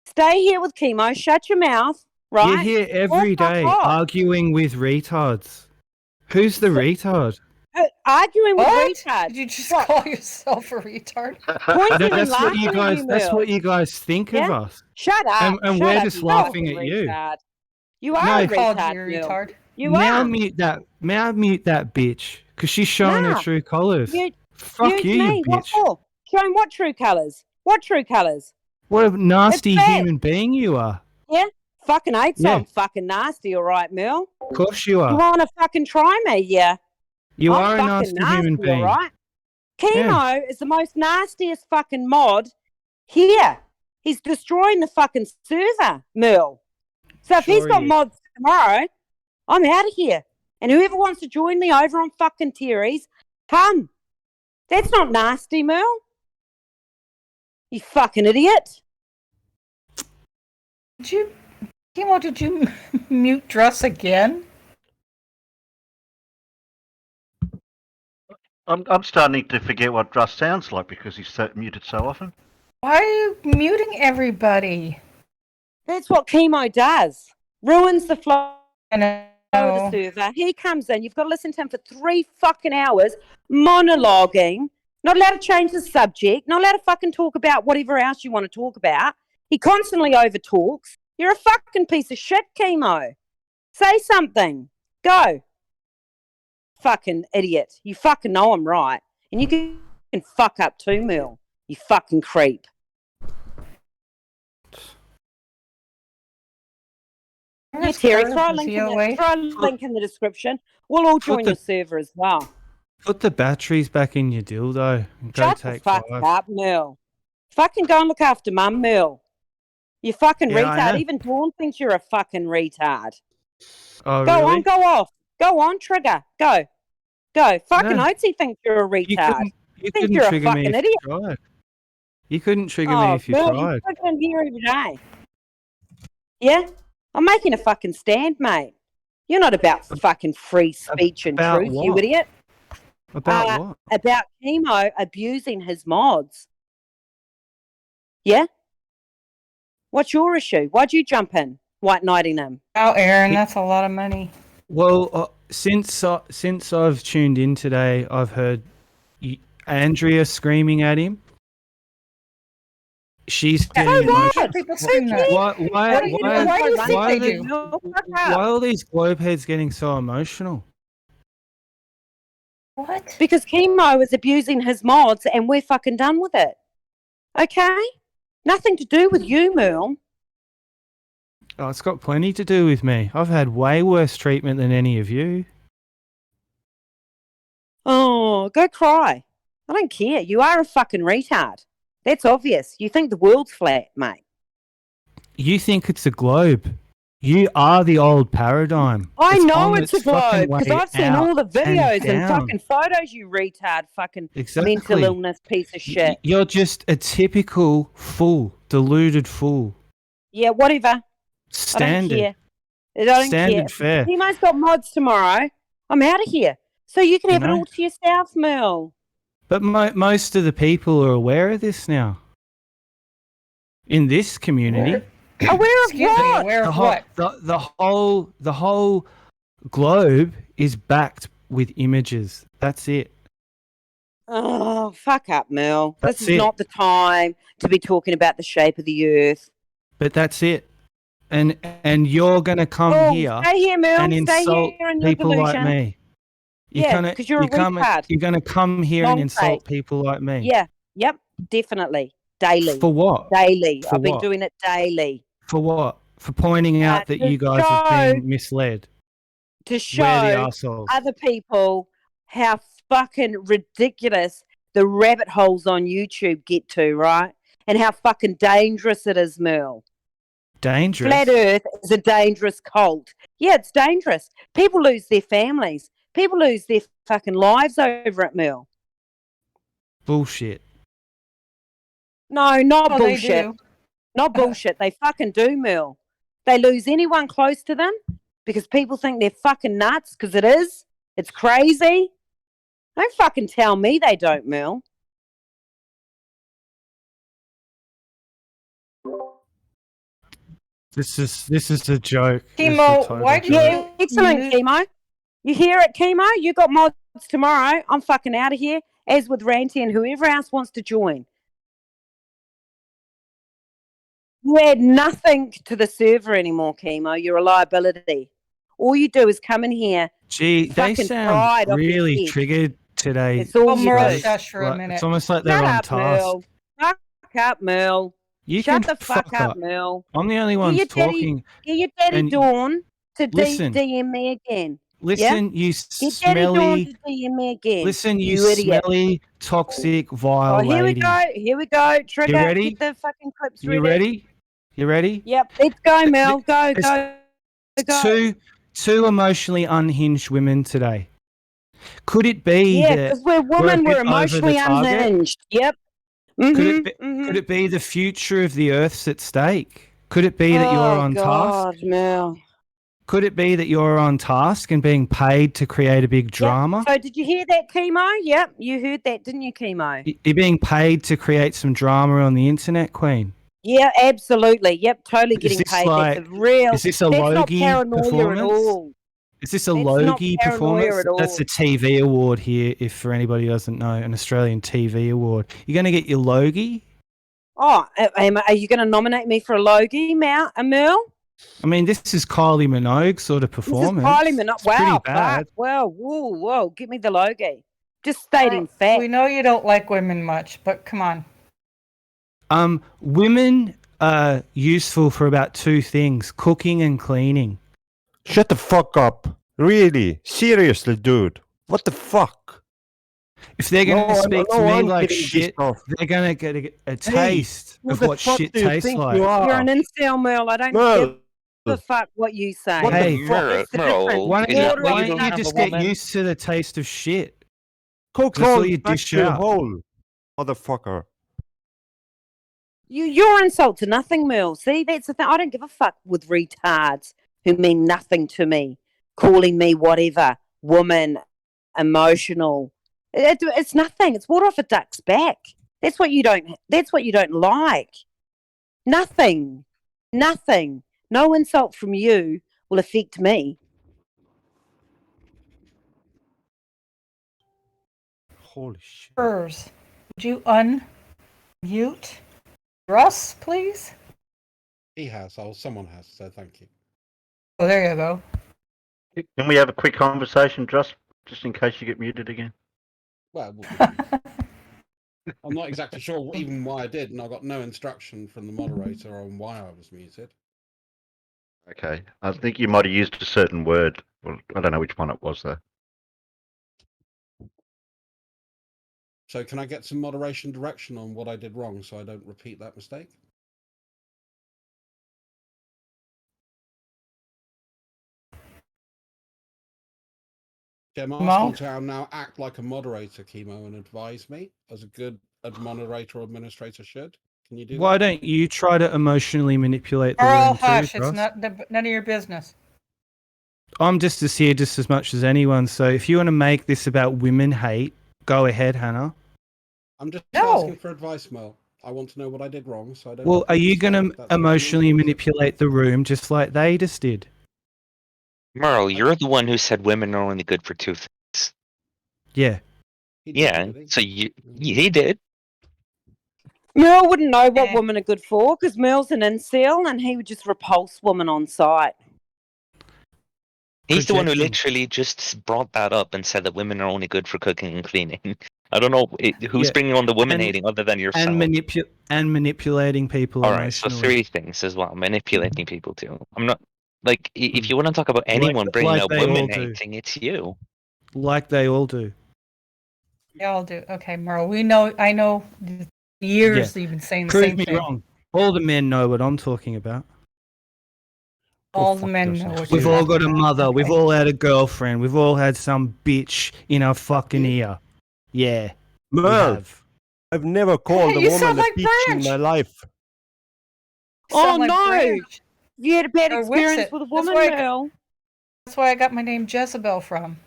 Stay here with Chemo. Shut your mouth, right? You're here every Or fuck day off. arguing with retards. Who's the retard? Arguing with What? retards. Did you just call yourself a retard? Pointing No, and that's what laughing you at guys. you, That's Merle. what you guys think of Yeah? us. Shut up. And shut we're up, just you laughing fucking at you. retard. You are No. a Called retard, you a Merle. retard. You Now are. mute that. Now mute that bitch because she's showing her Nah. true colours. Mute, Fuck mute you, me. you What bitch. for? Showing what true colours? What true colours? What a nasty It's bad. human being you are. Yeah? Fucking hate Yeah. I'm fucking nasty, all right, Merle. Of course you You are. want to fucking try me, yeah? You I'm are a fucking nasty human nasty, being. all right? Chemo is the most nastiest fucking mod here. He's destroying the fucking server, Merle. So if he's Sure got he is. mods tomorrow, I'm out of here. And whoever wants to join me over on fucking Terry's, come. That's not nasty, Merle. You fucking idiot. Did you mute Druss again? I'm starting to forget what Druss sounds like because he's muted so often. Why are you muting everybody? That's what Chemo does. Ruins the flow I know. of the server. He comes in. You've got to listen to him for 3 fucking hours, monologuing, not allowed to change the subject, not allowed to fucking talk about whatever else you want to talk about. He constantly overtalks. You're a fucking piece of shit, Chemo. Say something. Go. Fucking idiot. You fucking know I'm right. And you can fuck up too, Merle. You fucking creep. Yeah, Terry, throw a link in the description. We'll all join your server as well. Put the batteries back in your dildo and go Shut the take fuck 5. up, Merle. Fucking go and look after Mum, Merle. You fucking Yeah, I retard. know. Even Dawn thinks you're a fucking retard. Oh, Go really? on, go off. Go on, trigger. Go. Go. Fucking No. oats, he thinks you're a You retard. couldn't, you Think couldn't you're a trigger me fucking if idiot. you tried. You couldn't trigger me Oh, if you Bill, tried. you're fucking here every day. Yeah? I'm making a fucking stand, mate. You're not about fucking free speech and About truth, you what? idiot. About what? About Chemo abusing his mods. Yeah? What's your issue? Why'd you jump in, white knighting him? Oh, Aaron, that's a lot of money. Well, since I've tuned in today, I've heard Andrea screaming at him. She's getting emotional. Why are all these globe heads getting so emotional? What? Because Chemo is abusing his mods and we're fucking done with it. Okay? Nothing to do with you, Merle. Oh, it's got plenty to do with me. I've had way worse treatment than any of you. Oh, go cry. I don't care. You are a fucking retard. That's obvious. You think the world's flat, mate. You think it's a globe. You are the old paradigm. I know on it's a its fucking globe because way I've seen out all the videos and down. fucking photos, you retard, fucking Exactly. mental illness piece of shit. You're just a typical fool, deluded fool. Yeah, whatever. Standard. I don't care. I don't Standard care. fare. Chemo's got mods tomorrow. I'm out of here. So you can have it know? all to yourself, Mel. But most of the people are aware of this now. In this community. Aware of what? Aware The of whole, what? the whole globe is backed with images. That's it. Oh, fuck up, Mel. That's This is it. not the time to be talking about the shape of the earth. But that's it. And you're gonna come Oh, here stay here, Mel. and Stay insult here in your people like delusion. me. Yeah, because you're a retard. You're gonna come here and Long insult face. people like me. Yeah, yep, definitely. Daily. For what? Daily. For I've been what? doing it daily. For what? For pointing out that to you guys have show- been misled. To We're the show arseholes. other people how fucking ridiculous the rabbit holes on YouTube get to, right? And how fucking dangerous it is, Merle. Dangerous. Flat Earth is a dangerous cult. Yeah, it's dangerous. People lose their families. People lose their fucking lives over it, Merle. Bullshit. No, not Oh, they bullshit. do. Not bullshit. They fucking do, Merle. They lose anyone close to them because people think they're fucking nuts because it is. It's crazy. Don't fucking tell me they don't, Merle. This is a joke. This is a Chemo, total why do joke. Yeah, excellent, Chemo. You hear it, Chemo? You got mods tomorrow. I'm fucking out of here, as with Ranty and whoever else wants to join. You add nothing to the server anymore, Chemo. You're a liability. All you do is come in here. Gee, they fucking sound pride off your really head. triggered today. It's all Well, you Merle, do. shush for a minute. It's almost like they're Shut on up, task. Merle. Fuck up, Merle. You Shut can the fuck up, Merle. I'm the only Get one your talking. Get your daddy and Dawn to listen. DM me again. Listen, you Get daddy Dawn smelly. to DM me again. Listen, you idiot. smelly, toxic, vile Oh, here lady. we go. Here we go. Trigger. You ready? Get the fucking clips You ready? You ready? Yep. Let's go, Mel. Go, There's go. Two emotionally unhinged women today. Could it be Yeah, that because we're women. a bit We're over the emotionally target? unhinged. Yep. Could it be the future of the Earth's at stake? Could it be that you're on task? Mel. Could it be that you're on task and being paid to create a big drama? So did you hear that, Chemo? Yep. You heard that, didn't you, Chemo? You're being paid to create some drama on the internet, Queen. Yeah, absolutely. Yep, totally Is getting this paid. like- That's a real. is this a that's not Logie paranoia performance? at all. Is this a That's not Logie paranoia performance? at all. That's a TV award here, if for anybody who doesn't know, an Australian TV award. You're going to get your Logie? Oh, are you going to nominate me for a Logie, Mel? I mean, this is Kylie Minogue sort of performance. This is Kylie Minogue. It's pretty Wow, bad. fuck. Well, whoa, give me the Logie. Just stating fact. We know you don't like women much, but come on. Women are useful for about two things: cooking and cleaning. Shut the fuck up. Really? Seriously, dude. What the fuck? If they're going to speak to me I'm like getting shit, pissed off. they're going to get a taste who of the what fuck shit do you tastes think like. you are? You're an incel, Mel. I don't Well, give a fuck what you say. What Hey, the fuck? It's the difference. why Water don't is you just get used to the taste of shit? Cook's That's all hole, you dish factory out. hole, motherfucker. Your insults are nothing, Merle. See, that's the thing. I don't give a fuck with retards who mean nothing to me, calling me whatever, woman, emotional. It's nothing. It's water off a duck's back. That's what you don't. That's what you don't like. Nothing. Nothing. No insult from you will affect me. Holy shit. Would you unmute Russ, please? He has, or someone has, so thank you. Oh, there you go. Can we have a quick conversation, just in case you get muted again? Well, I'm not exactly sure even why I did, and I got no instruction from the moderator on why I was muted. Okay, I think you might have used a certain word. Well, I don't know which one it was, though. So can I get some moderation direction on what I did wrong so I don't repeat that mistake? I'm asking to now act like a moderator, Chemo, and advise me as a good moderator or administrator should. Can you do Why that? don't you try to emotionally manipulate the Earl, room too, hush. It's Russ? none of your business. I'm just here just as much as anyone. So if you want to make this about women hate, go ahead, Hannah. I'm just asking for advice, Mel. I want to know what I did wrong, so I don't. Well, are repeat you the going to mistake. That's emotionally manipulate the room just like they just did? Merle, you're the one who said women are only good for two things. Yeah. Yeah, so he did. Merle wouldn't know what women are good for because Merle's an incel and he would just repulse women on sight. He's the one who Projecting. literally just brought that up and said that women are only good for cooking and cleaning. I don't know who's Yeah, bringing on the women and- hating other than yourself. And manipulating people All right, so emotionally. 3 things as well. Manipulating people too. I'm not like if you want to talk about anyone bringing like up they all women do. hating, it's you. Like they all do. They all do. Okay, Merle. I know years that you've been saying the Prove same me thing. wrong. All the men know what I'm talking about. All the men know what We've you're all talking got a about. mother. We've Okay. all had a girlfriend. We've all had some bitch in our fucking ear. Yeah. we Merle, have. I've never called a You woman sound a like bitch in Branch. my life. Oh Sound like no! Branch. You had a bad Or experience Wixit. with a That's woman, why Merle. That's why I got my name Jezebel from.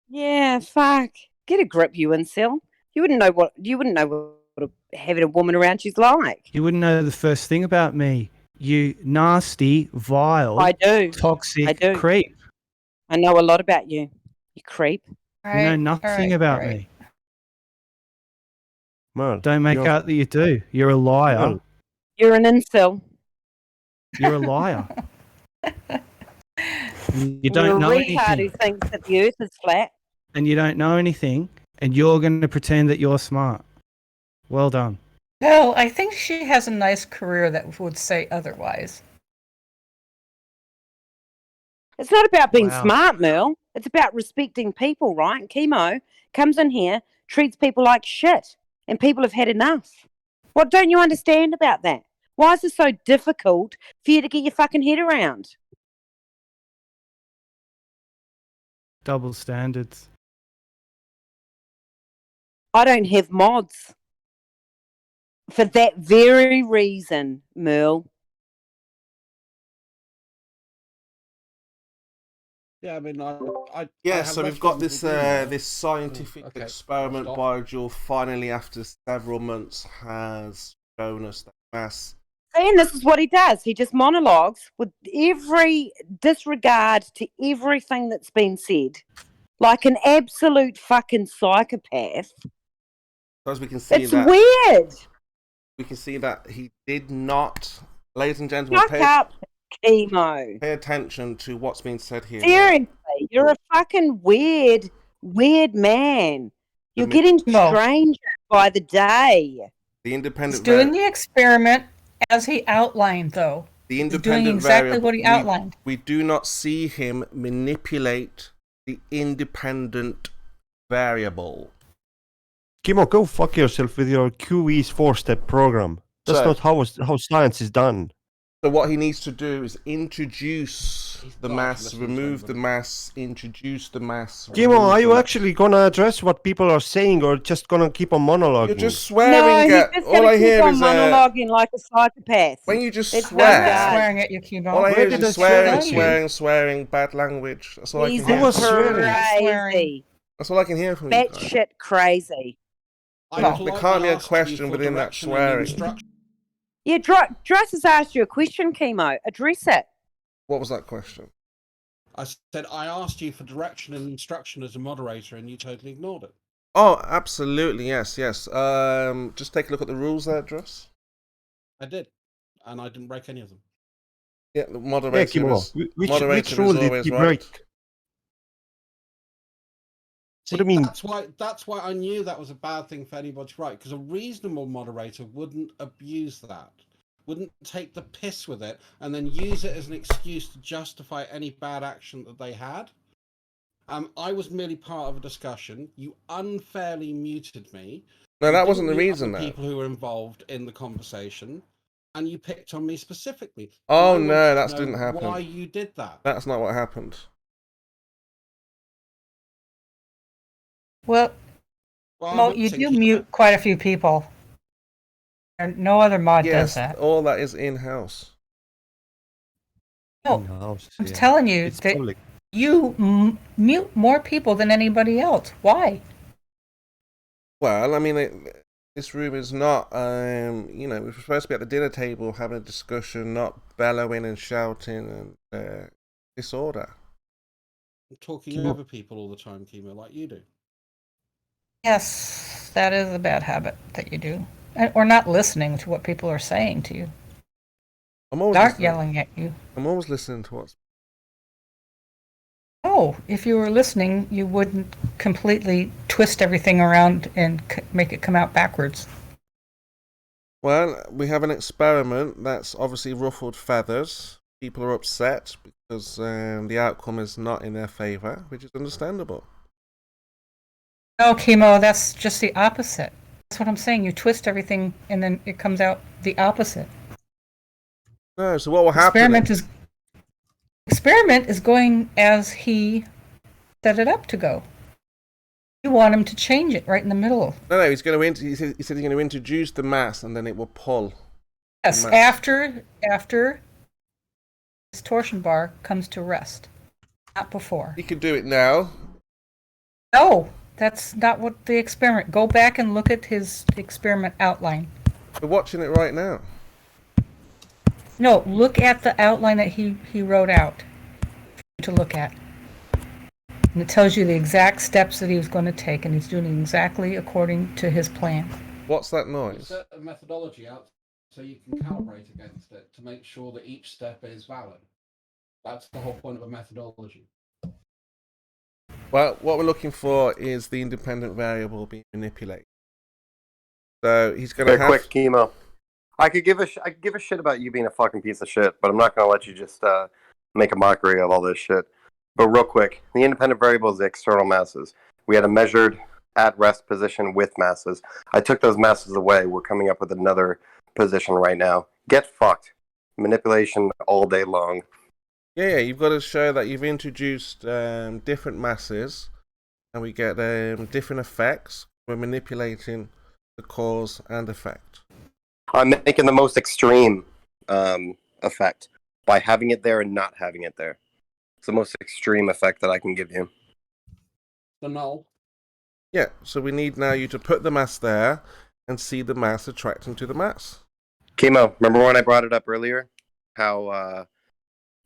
Yeah, fuck. Get a grip, you incel. You wouldn't know what having a woman around you's like. You wouldn't know the first thing about me. You nasty, vile, I do. toxic I do. creep. I know a lot about you. You creep. You know nothing about me. Merle, Don't make you're- out that you do. You're a liar. Merle, You're an incel. You're a liar. You don't You're a know retard who anything. thinks that the earth is flat. And you don't know anything. And you're going to pretend that you're smart. Well done. Well, I think she has a nice career that would say otherwise. It's not about being Wow. smart, Merle. It's about respecting people, right? Chemo comes in here, treats people like shit, and people have had enough. What don't you understand about that? Why is it so difficult for you to get your fucking head around? Double standards. I don't have mods. For that very reason, Merle. Yeah, I mean, I Yeah, have so we've left got it this with you, Merle. this scientific Okay, experiment stop. Biodual finally, after several months, has shown us that mass. And this is what he does. He just monologues with every disregard to everything that's been said. Like an absolute fucking psychopath. As we can see It's that weird. we can see that he did not, ladies and gentlemen, Fuck up, Chemo. pay attention to what's being said here. Seriously, you're a fucking weird man. You're getting stranger by the day. The independent He's doing the experiment as he outlined, though. the He's independent doing exactly variable. what he outlined. We do not see him manipulate the independent variable. Kimo, go fuck yourself with your QE's 4-step program. That's So- not how science is done. So what he needs to do is introduce the not mass, listening to remove the anybody. mass, introduce the mass. Kimo, remove are the you mass. actually gonna address what people are saying, or just gonna keep on monologuing? You're just No, swearing he's at. just All going I to keep hear on is monologuing like a psychopath. when you just It's swear. I'm not done. swearing at you, Kimo. All I Where hear is did you I swear swearing, at you? swearing, bad language. That's all I He's can hear. Who was swearing? crazy. That's all I can hear from you guys. Batshit crazy. There can't be a question within that swearing. Yeah, Dross has asked you a question, Chemo. Address it. What was that question? I said I asked you for direction and instruction as a moderator, and you totally ignored it. Oh, absolutely, yes. Just take a look at the rules there, Dross. I did, and I didn't break any of them. Yeah, the Yeah, moderator Kimo. is, Which moderator rule is did always he right. break? See, What do you mean? That's why I knew that was a bad thing for anybody to write, because a reasonable moderator wouldn't abuse that, wouldn't take the piss with it, and then use it as an excuse to justify any bad action that they had. I was merely part of a discussion. You unfairly muted me. No, You that didn't wasn't the mute reason, other though. people who were involved in the conversation, and you picked on me specifically. Oh, And I no, wanted that to know didn't happen. why you did that. That's not what happened. Well, Well, Mo, I'm you listening. do mute quite a few people. And no other mod does Yes, that. all that is in-house. No, In-house, I'm yeah. telling you It's that public. you mute more people than anybody else. Why? Well, I mean, this room is not, we're supposed to be at the dinner table having a discussion, not bellowing and shouting and disorder. I'm talking Kimo. over people all the time, Kimo, like you do. Yes, that is a bad habit that you do. Or not listening to what people are saying to you. I'm always Not listening. yelling at you. I'm always listening to what's... Oh, if you were listening, you wouldn't completely twist everything around and make it come out backwards. Well, we have an experiment that's obviously ruffled feathers. People are upset because the outcome is not in their favor, which is understandable. No, Chemo, that's just the opposite. That's what I'm saying. You twist everything and then it comes out the opposite. No, so what will happen Experiment is going as he set it up to go. You want him to change it right in the middle. No, he's going to. He said he's going to introduce the mass, and then it will pull. Yes, after this torsion bar comes to rest, not before. He could do it now. No, that's not what the experiment. Go back and look at his experiment outline. We're watching it right now. No, look at the outline that he wrote out for you to look at. And it tells you the exact steps that he was going to take, and he's doing it exactly according to his plan. What's that noise? Set a methodology out so you can calibrate against it to make sure that each step is valid. That's the whole point of a methodology. Well, what we're looking for is the independent variable being manipulated. So he's going to have... quick, Chemo. I could give a shit about you being a fucking piece of shit, but I'm not going to let you just make a mockery of all this shit. But real quick, the independent variable is the external masses. We had a measured at-rest position with masses. I took those masses away. We're coming up with another position right now. Get fucked. Manipulation all day long. Yeah, you've got to show that you've introduced different masses, and we get different effects. We're manipulating the cause and effect. I'm making the most extreme effect by having it there and not having it there. It's the most extreme effect that I can give you. The null. Yeah, so we need now you to put the mass there and see the mass attracting to the mass. Chemo, remember when I brought it up earlier? How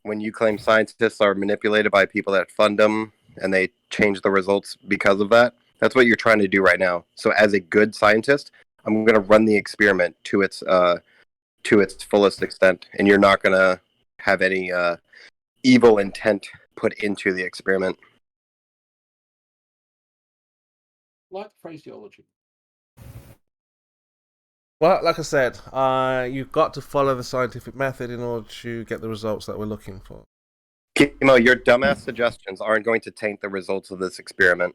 when you claim scientists are manipulated by people that fund them and they change the results because of that? That's what you're trying to do right now. So as a good scientist, I'm going to run the experiment to its fullest extent, and you're not going to have any evil intent put into the experiment. Like phraseology. Well, like I said, you've got to follow the scientific method in order to get the results that we're looking for. Chemo, your dumbass suggestions aren't going to taint the results of this experiment.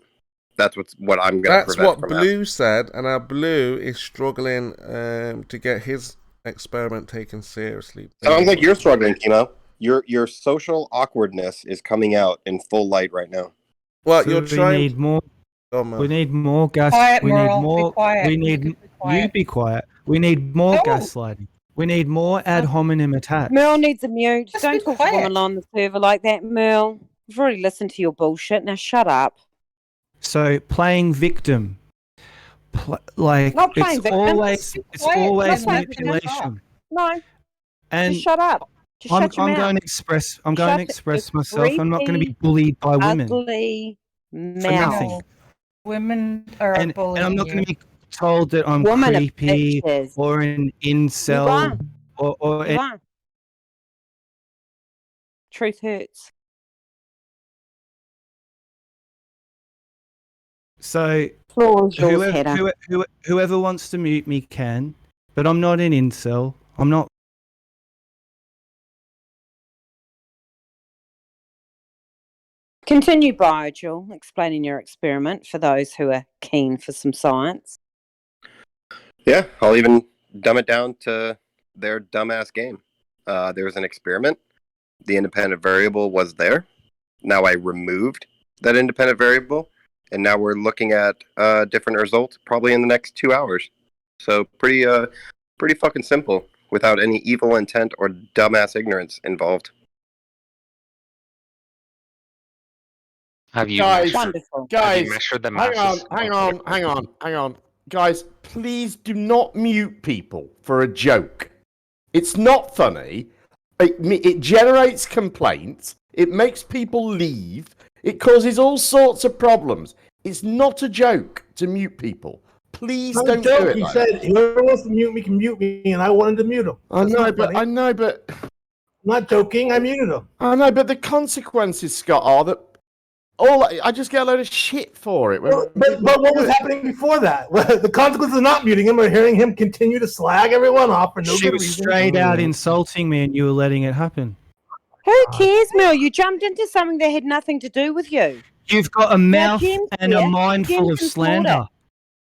That's what I'm going to prevent That's what from Blue said, and our Blue is struggling to get his experiment taken seriously. Sounds like you're struggling, Kino. Your social awkwardness is coming out in full light right now. Well, So you're trying. We need more. Oh, man. We need more gas. Quiet, we need Merle. Be more. quiet. We You need. can be quiet. You be quiet. We need more No. gaslighting. We need more ad hominem attacks. Merle needs a mute. Just Don't be talk quiet. to women on the server like that, Merle. I've already listened to your bullshit. Now shut up. So playing victim, like Not playing it's victim. always Be it's quiet. always Not playing victim. manipulation. No. And Just shut up. Just shut your I'm mouth. going to express. I'm going to express myself. creepy, I'm not going to be bullied by women ugly for mouth. nothing. Women are And bullying I'm not you. going to be told that I'm Women are creepy bitches. or an incel or You are. Truth hurts. so. Floor's yours, Hedda. Whoever wants to mute me can, but I'm not an incel. I'm not. Continue, Biodual, explaining your experiment for those who are keen for some science. Yeah, I'll even dumb it down to their dumbass game. There was an experiment. The independent variable was there. Now I removed that independent variable, and now we're looking at different results probably in the next 2 hours. So pretty fucking simple without any evil intent or dumbass ignorance involved. Have you Guys, measured, guys, have you measured the hang on, masses? hang on. Guys, please do not mute people for a joke. It's not funny. It generates complaints. It makes people leave. It causes all sorts of problems. It's not a joke to mute people. Please Not a don't joke. do it. He like said that. whoever wants to mute me can mute me, and I wanted to mute him. I know, but I'm not joking. I muted him. I know, but the consequences, Scott, are that I just get a load of shit for it. But what was happening before that? The consequences of not muting him are hearing him continue to slag everyone off for no She good was reason. straight out insulting me, and you were letting it happen. Who cares, Mel? You jumped into something that had nothing to do with you. You've got a mouth Jim's and a here. mind Jim full of can sort slander. it.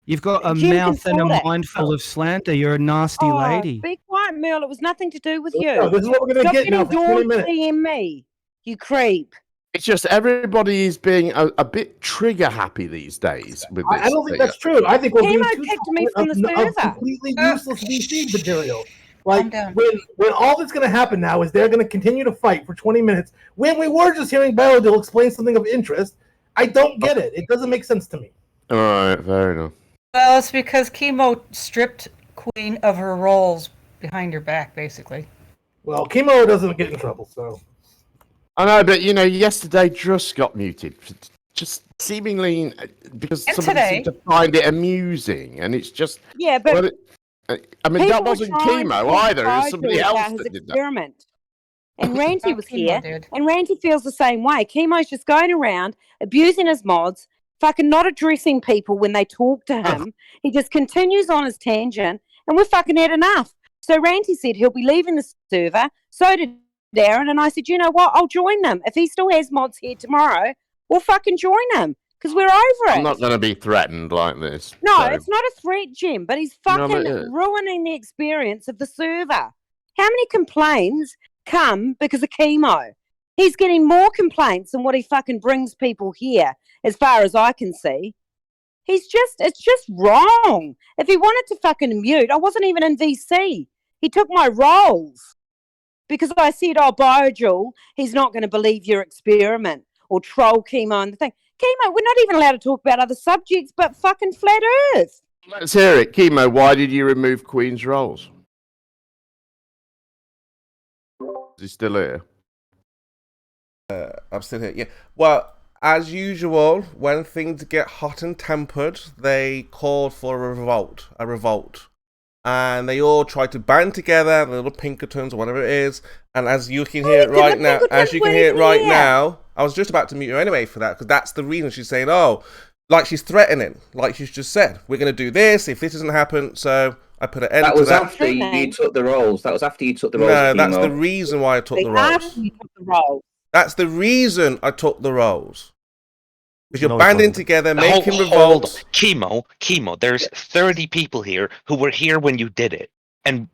You've got a Jim can mouth and sort a it. mind full of slander. You're a nasty Oh, lady. be quiet, Mel. It was nothing to do with you. No, this is what we're gonna Stop get now getting for 20 your minutes. DM me, you creep. It's just everybody is being a bit trigger happy these days with this. I don't think that's true. I think we're being Chemo too kicked me from the of server. completely useless VC material. Like when all that's going to happen now is they're going to continue to fight for 20 minutes. When we were just hearing Belladil explain something of interest, I don't get it. It doesn't make sense to me. All right, fair enough. Well, it's because Chemo stripped Queen of her roles behind her back, basically. Well, Chemo doesn't get in trouble, so. I know, but yesterday Druss got muted, just seemingly because And somebody today. seemed to find it amusing, and it's just. Yeah, but I mean, that wasn't Chemo either. It was somebody else his that did that. experiment. And Ranty was Chemo here, did. and Ranty feels the same way. Chemo's just going around abusing his mods, fucking not addressing people when they talk to him. He just continues on his tangent, and we've fucking had enough. So Ranty said he'll be leaving the server. So did Darren, and I said, you know what? I'll join them. If he still has mods here tomorrow, we'll fucking join him because we're over it. I'm not going to be threatened like this. No, so- it's not a threat, Jim, but he's No, fucking but, ruining the experience of the server. How many complaints come because of Chemo? He's getting more complaints than what he fucking brings people here, as far as I can see. It's just wrong. If he wanted to fucking mute, I wasn't even in VC. He took my roles because I said, oh, Biodual, he's not going to believe your experiment or troll Chemo and the thing. Chemo, we're not even allowed to talk about other subjects but fucking flat earth. Let's hear it. Chemo, why did you remove Queen's roles? Is he still here? I'm still here. Yeah. Well, as usual, when things get hot and tempered, they called for a revolt. And they all tried to band together, the little Pinkertons or whatever it is. And as you can hear it right now, I was just about to mute her anyway for that, because that's the reason she's saying, oh, like she's threatening, like she's just said, we're going to do this if this doesn't happen. So I put an end to that. That was after you took the roles. That was after you took the roles. No, of that's Chemo. the reason why I took the roles. After you took the role. That's the reason I took the roles. Because you're No, it banding wasn't. together, Hold- making hold revolts. on. Chemo, there's 30 people here who were here when you did it. And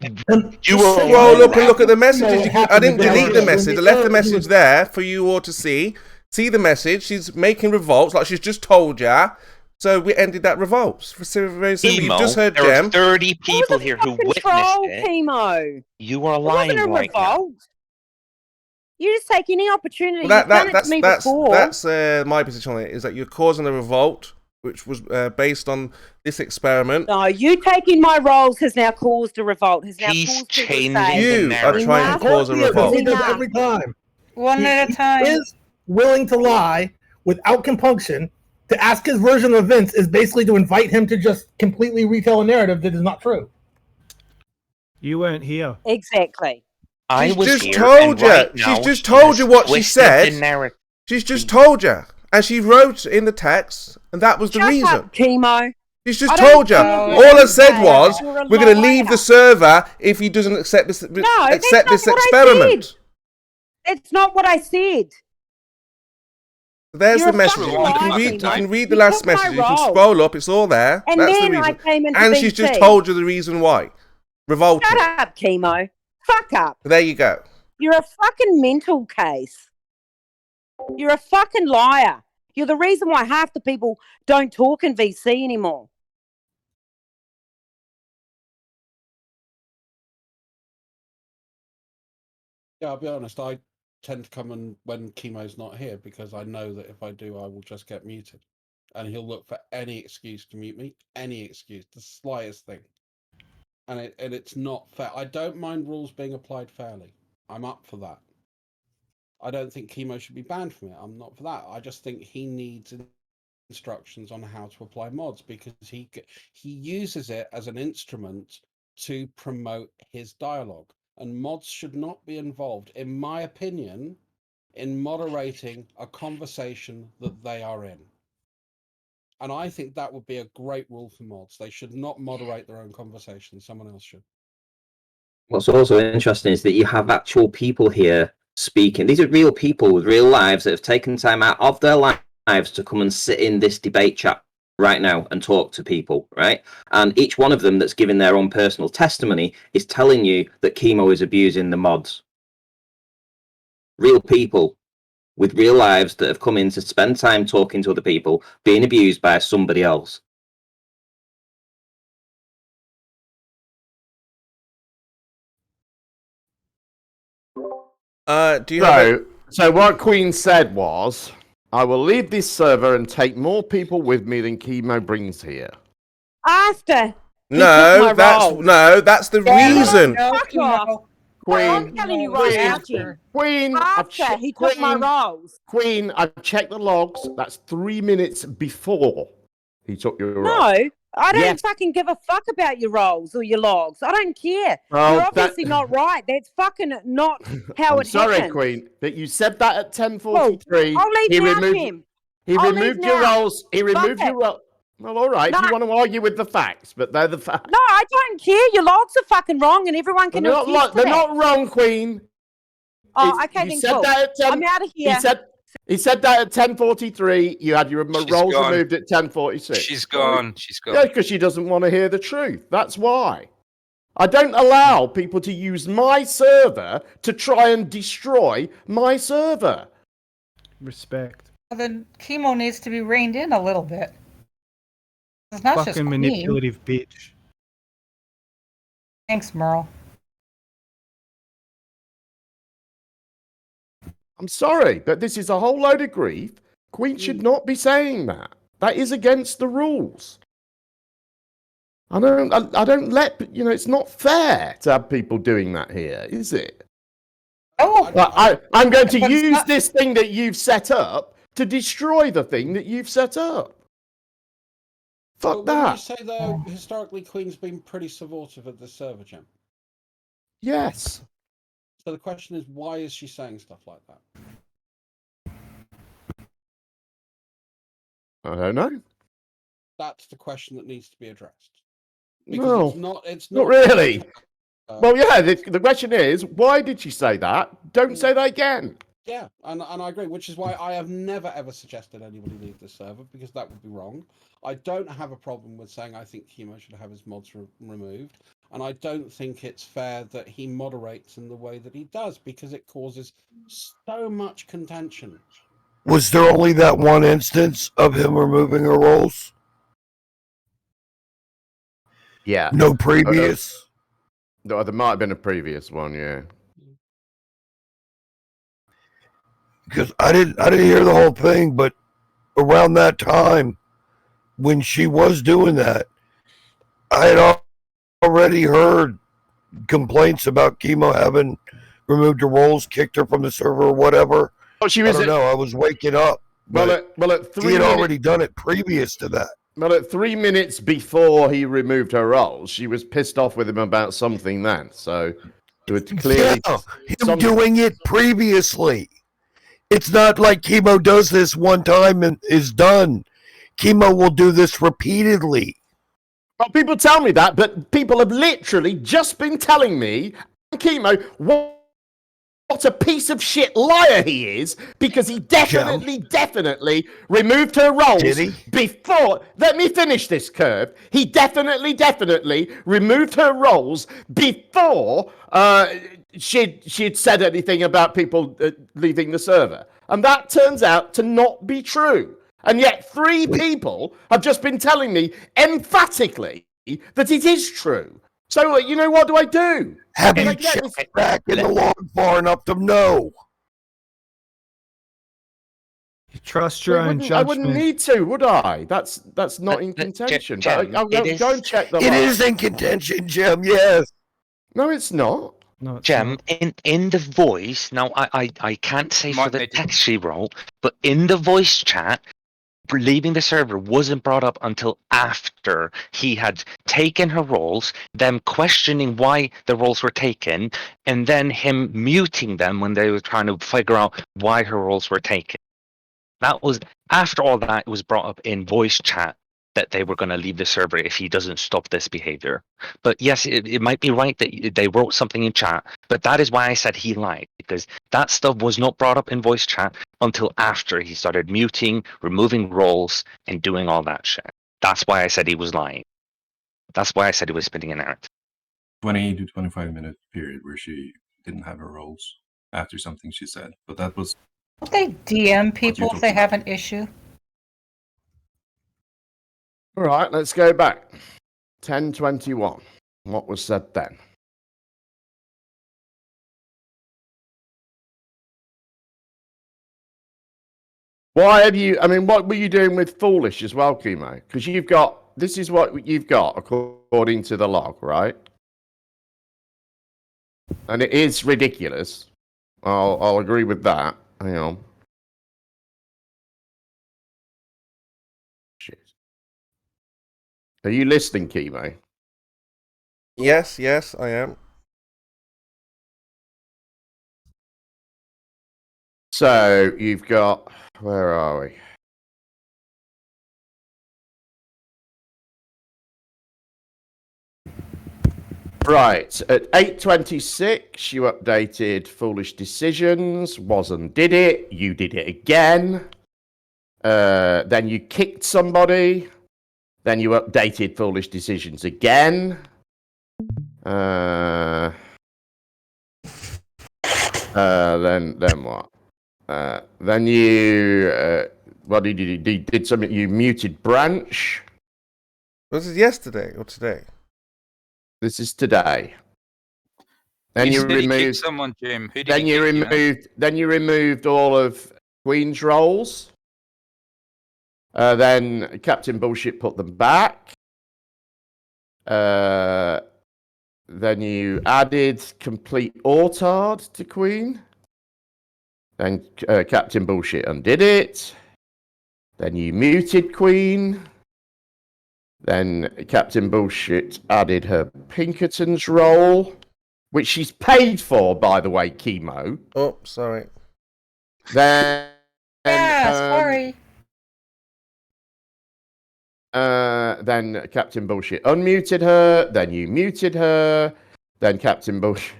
you were scroll up and look at the messages. I didn't delete the message. I left the message there for you all to see. See the message. She's making revolts like she's just told ya. So we ended that revolts. For very simple. You've just heard there Jem. are 30 people here who witnessed Control, it. Chemo. You are It wasn't lying a right now. revolt. You just take any opportunity. Well, You've done it to me before. that's my position on it. Is that you're causing a revolt, which was based on this experiment. No, you taking my roles has now caused a revolt. Has now caused people to say, You are trying to cause a revolt. He does every time. One at a time. He is willing to lie without compunction. To ask his version of events is basically to invite him to just completely retell a narrative that is not true. You weren't here. Exactly. She's just told you. She's just told you what she said. She's just told you, and she wrote in the text, and that was the reason. Shut up, Chemo. She's just told you. All I said was, we're going to leave the server if he doesn't accept this. Accept this experiment. It's not what I said. There's You're the a message. fucking You liar, can read the You last took my message. You can role. scroll up. It's all there. And That's the then I reason. came into And she's just BT. told you the reason why. Revolting. Shut up, Chemo. Fuck up. There you go. You're a fucking mental case. You're a fucking liar. You're the reason why half the people don't talk in VC anymore. Yeah, I'll be honest. I tend to come in when Chemo's not here because I know that if I do, I will just get muted. And he'll look for any excuse to mute me, any excuse, the slightest thing. And it's not fair. I don't mind rules being applied fairly. I'm up for that. I don't think Chemo should be banned from it. I'm not for that. I just think he needs instructions on how to apply mods because he uses it as an instrument to promote his dialogue. And mods should not be involved, in my opinion, in moderating a conversation that they are in. And I think that would be a great rule for mods. They should not moderate their own conversation. Someone else should. What's also interesting is that you have actual people here speaking. These are real people with real lives that have taken time out of their lives to come and sit in this debate chat right now and talk to people, right? And each one of them that's giving their own personal testimony is telling you that Chemo is abusing the mods. Real people with real lives that have come in to spend time talking to other people, being abused by somebody else. Do you have So what Queen said was, I will leave this server and take more people with me than Chemo brings here. After. No, that's the reason. Fuck off. Queen, I'm telling you right now, Jim. Queen, After he took my roles. Queen, I've checked the logs. That's 3 minutes before he took your role. No, I don't Yes. fucking give a fuck about your roles or your logs. I don't care. Well, You're obviously not right. That's fucking not how I'm it sorry, happened. Queen, that you said that at 10:43. I'll leave he now, removed, Jim. He I'll removed leave your now. roles. He removed Fuck your it. role. Well, all right. No. You want to argue with the facts, but they're the facts. No, I don't care. Your logs are fucking wrong, and everyone can They're not, attest to they're that. not wrong, Queen. Oh, okay, you then said cool. that at 10, I'm out of here. He said that at 10:43. You had your roles gone. removed at 10:46. She's gone. She's gone. Yeah, because she doesn't want to hear the truth. That's why. I don't allow people to use my server to try and destroy my server. Respect. Well, then Chemo needs to be reined in a little bit. It's not just Fucking Queen. manipulative bitch. Thanks, Merle. I'm sorry, but this is a whole load of grief. Queen should not be saying that. That is against the rules. I don't let, it's not fair to have people doing that here, is it? Oh, I'm going to But it's use not- this thing that you've set up to destroy the thing that you've set up. Fuck But wouldn't you that. say, though, historically, Queen's been pretty supportive of the server, Jim? Yes. So the question is, why is she saying stuff like that? I don't know. That's the question that needs to be addressed. Because No, it's not not really. Well, yeah, the question is, why did she say that? Don't say that again. Yeah, and I agree, which is why I have never ever suggested anybody leave the server, because that would be wrong. I don't have a problem with saying I think Chemo should have his mods removed. and I don't think it's fair that he moderates in the way that he does, because it causes so much contention. Was there only that one instance of him removing her roles? Yeah. No previous? There might have been a previous one, yeah. Because I didn't hear the whole thing, but around that time, when she was doing that, I had already heard complaints about Chemo having removed her roles, kicked her from the server, or whatever. Oh, she was. I don't know. I was waking up. Well, at 3 he had minutes, already done it previous to that. Well, at 3 minutes before he removed her roles, she was pissed off with him about something then. So it was clearly him doing it previously. It's not like Chemo does this one time and is done. Chemo will do this repeatedly. Well, people tell me that, but people have literally just been telling me, Chemo, what a piece of shit liar he is, because he definitely removed her roles. Did he? Before. Let me finish this, Curve. He definitely removed her roles before she'd said anything about people leaving the server. And that turns out to not be true. And yet 3 people have just been telling me emphatically that it is true. So, you know, what do I do? Have you checked back in the log far enough to know? You trust your own judgment. I wouldn't need to, would I? That's not in contention. Jim, I'll go and check the It log. is in contention, Jim, yes. No, it's not. No, it's Jem, not. in the voice, now I can't say for the text she wrote, but in the voice chat, leaving the server wasn't brought up until after he had taken her roles, them questioning why the roles were taken, and then him muting them when they were trying to figure out why her roles were taken. That was after all that, it was brought up in voice chat that they were going to leave the server if he doesn't stop this behavior. But yes, it might be right that they wrote something in chat, but that is why I said he lied, because that stuff was not brought up in voice chat until after he started muting, removing roles, and doing all that shit. That's why I said he was lying. That's why I said he was spinning a narrative. 20 to 25-minute period where she didn't have her roles after something she said. But that was... Don't they DM people if they have an issue? All right, let's go back. 10:21. What was said then? Why have you... I mean, what were you doing with Foolish as well, Chemo? Because you've got... This is what you've got, according to the log, right? And it is ridiculous. I'll agree with that. Hang on. Shit. Are you listening, Chemo? Yes, I am. So you've got... Where are we? Right, at 8:26, you updated Foolish Decisions, wasn't did it, you did it again. Then you kicked somebody. Then you updated Foolish Decisions again. Then what? Then you what did you do? You did something. You muted Branch. Was it yesterday or today? This is today. Then you removed someone, Jim. Who did then you kick, removed. Then you removed all of Queen's roles. Then Captain Bullshit put them back. Then you added Complete Autard to Queen. Then Captain Bullshit undid it. Then you muted Queen. Then Captain Bullshit added her Pinkerton's role, which she's paid for, by the way, Chemo. Oh, sorry. Then... sorry. Then Captain Bullshit unmuted her. Then you muted her. Then Captain Bullshit...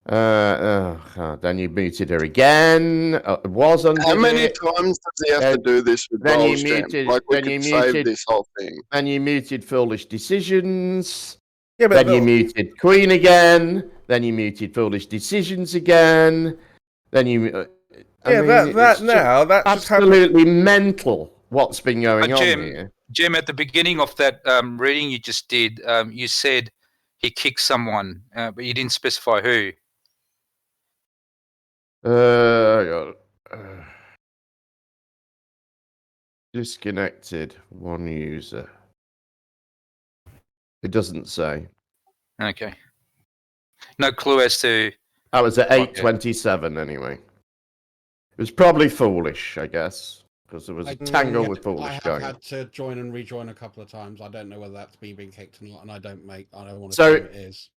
then you muted her again. Was undid How many it. times does he have to do this with Then you roles, Jam? muted. Like, we Then you could save muted this whole thing. Then you muted Foolish Decisions. Yeah, but then you muted Queen again. Then you muted Foolish Decisions again. Then you. Yeah, that's just absolutely mental. What's been going on Jim, here? Jim, at the beginning of that reading you just did, you said he kicked someone, but you didn't specify who. Disconnected one user. It doesn't say. Okay. No clue as to. I was at 8:27 anyway. It was probably Foolish, I guess, because there was a tangle with Foolish I have going. had to join and rejoin a couple of times. I don't know whether that's me being kicked or not, and I don't want to So- assume it is.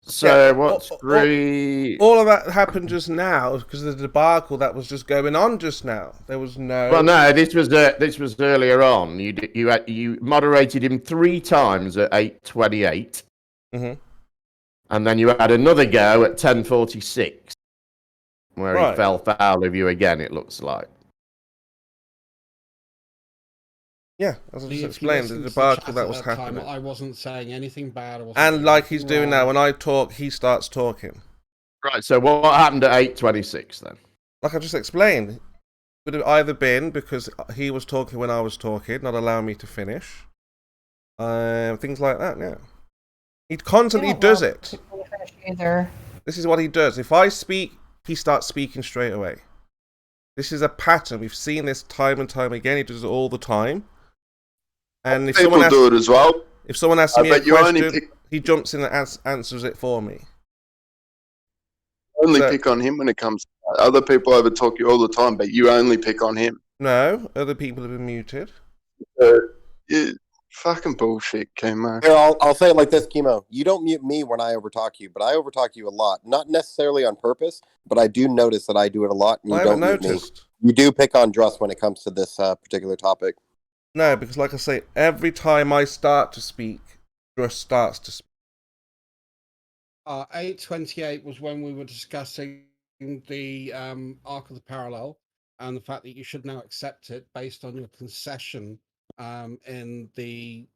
So what's three? All of that happened just now because of the debacle that was just going on just now. There was no. Well, no, this was earlier on. You moderated him 3 times at 8:28, Mhm. and then you had another go at 10:46, where Right. he fell foul of you again. It looks like. Yeah, as I If just you explained, listen the to debacle chat that at was time, happening. I wasn't saying anything bad. I wasn't And saying like he's anything doing now, wrong. when I talk, he starts talking. Right. So what happened at 8:26 then? Like I just explained, it would have either been because he was talking when I was talking, not allowing me to finish. Things like that, yeah. He constantly does it. Either. This is what he does. If I speak, he starts speaking straight away. This is a pattern. We've seen this time and time again. He does it all the time. And if People someone do it as well. If someone asks I me a bet you only question, he jumps in and answers it for me. Only So- pick on him when it comes to that. Other people overtalk you all the time, but you only pick on him. No, other people have been muted. Yeah, fucking bullshit, Chemo. Here, I'll say it like this, Chemo. You don't mute me when I overtalk you, but I overtalk you a lot. Not necessarily on purpose, but I do notice that I do it a lot, and you I don't haven't mute noticed. me. You do pick on Druss when it comes to this particular topic. No, because like I say, every time I start to speak, Druss starts to speak. 8:28 was when we were discussing the arc of the parallel and the fact that you should now accept it based on your concession in the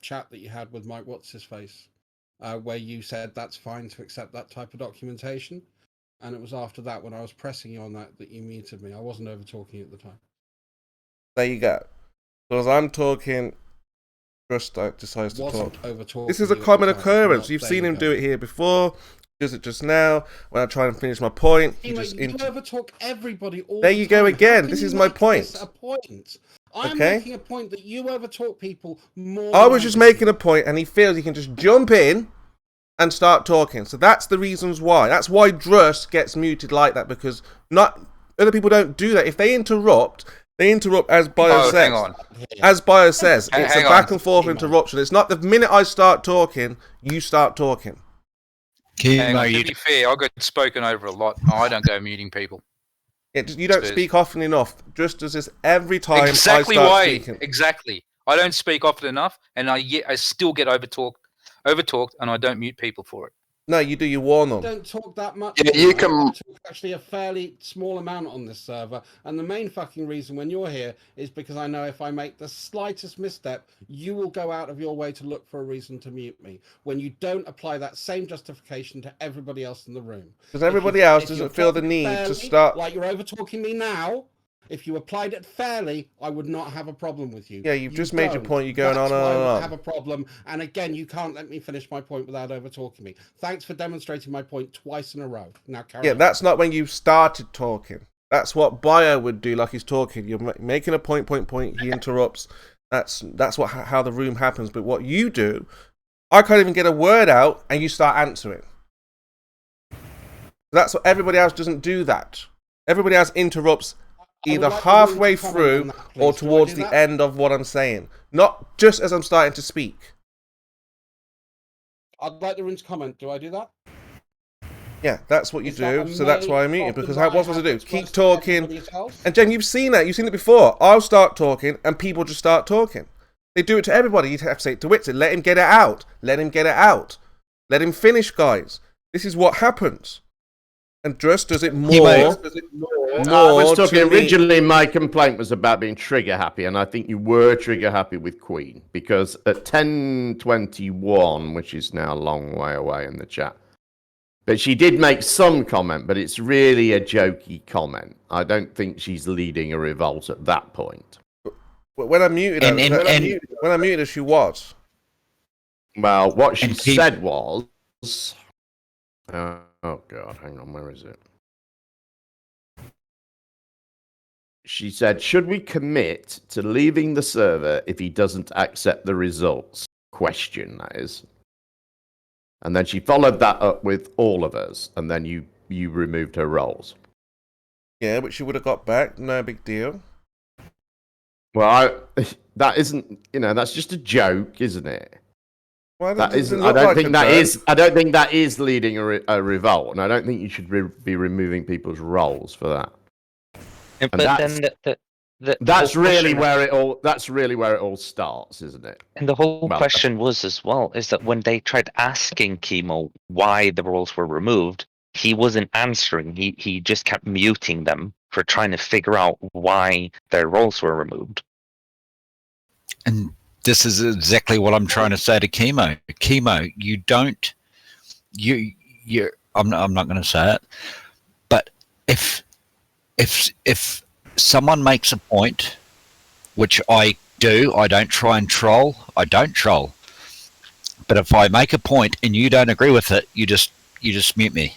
chat that you had with Mike What's-His-Face, where you said that's fine to accept that type of documentation. And it was after that, when I was pressing you on that, that you muted me. I wasn't over talking at the time. There you go. So as I'm talking, Druss decides to Wasn't talk. over-talking This is a you at common the time. occurrence. Well, You've there seen you him go. do it here before. He does it just now. When I try and finish my point, he Chemo, just you overtalk everybody all There the you go time. How again. can This you is my make point. this a point. I'm Okay. making a point that you overtalk people more. I than was just do. making a point, and he feels he can just jump in and start talking. So that's the reasons why. That's why Druss gets muted like that, because not other people don't do that. If they interrupt as Bio Oh, says. hang on. As Bio says, Hang- it's a hang back on. and forth interruption. It's not the minute I start talking, you start talking. Hang on, to be fair, I got spoken over a lot. I don't go muting people. You don't Spurs. speak often enough. Just does this every time Exactly I start why. speaking. Exactly. I don't speak often enough, and I still get overtalked, and I don't mute people for it. No, you do. You warn them. Don't talk that much. Yeah, you I can- talk actually a fairly small amount on this server, and the main fucking reason when you're here is because I know if I make the slightest misstep, you will go out of your way to look for a reason to mute me. When you don't apply that same justification to everybody else in the room, Because everybody else doesn't feel the need to start. like you're over talking me now. If you applied it fairly, I would not have a problem with you. Yeah, you've just made your don't. point. You're going That's on why and I would on. have a problem. And again, you can't let me finish my point without over talking me. Thanks for demonstrating my point twice in a row. Now carry Yeah, on. that's not when you started talking. That's what Bio would do. Like he's talking, you're making a point. He interrupts. That's what how the room happens. But what you do, I can't even get a word out, and you start answering. That's what everybody else doesn't do. That everybody else interrupts either like the room halfway to comment through on that, or please. Do I towards do the that? end of what I'm saying, not just as I'm starting to speak. I'd like the room to comment. Do I do that? Yeah, that's what you Is that do. a So that's why I main mute you, problem because that what's I supposed to have do? that's Keep worse than talking. everybody else? And Jen, you've seen that. You've seen it before. I'll start talking and people just start talking. They do it to everybody. You have to say it to Witzer. Let him get it out. Let him get it out. Let him finish, guys. This is what happens. And Dress, does it more? I was talking originally. My complaint was about being trigger happy, and I think you were trigger happy with Queen because at 10:21, which is now a long way away in the chat, but she did make some comment, but it's really a jokey comment. I don't think she's leading a revolt at that point. When I muted her, she was. Well, what she said was, oh God, hang on, where is it? She said, should we commit to leaving the server if he doesn't accept the results? Question, that is. And then she followed that up with all of us, and then you removed her roles. Yeah, but she would have got back. No big deal. Well, that isn't, that's just a joke, isn't it? Well, that isn't. I don't think that is. I don't think that is leading a revolt, and I don't think you should be removing people's roles for that. And that's really where it all. That's really where it all starts, isn't it? And the whole question was as well is that when they tried asking Chemo why the roles were removed, he wasn't answering. He just kept muting them for trying to figure out why their roles were removed. And this is exactly what I'm trying to say to Chemo. Chemo, you don't. I'm not going to say it, but if someone makes a point, which I do, I don't try and troll. I don't troll. But if I make a point and you don't agree with it, you just mute me.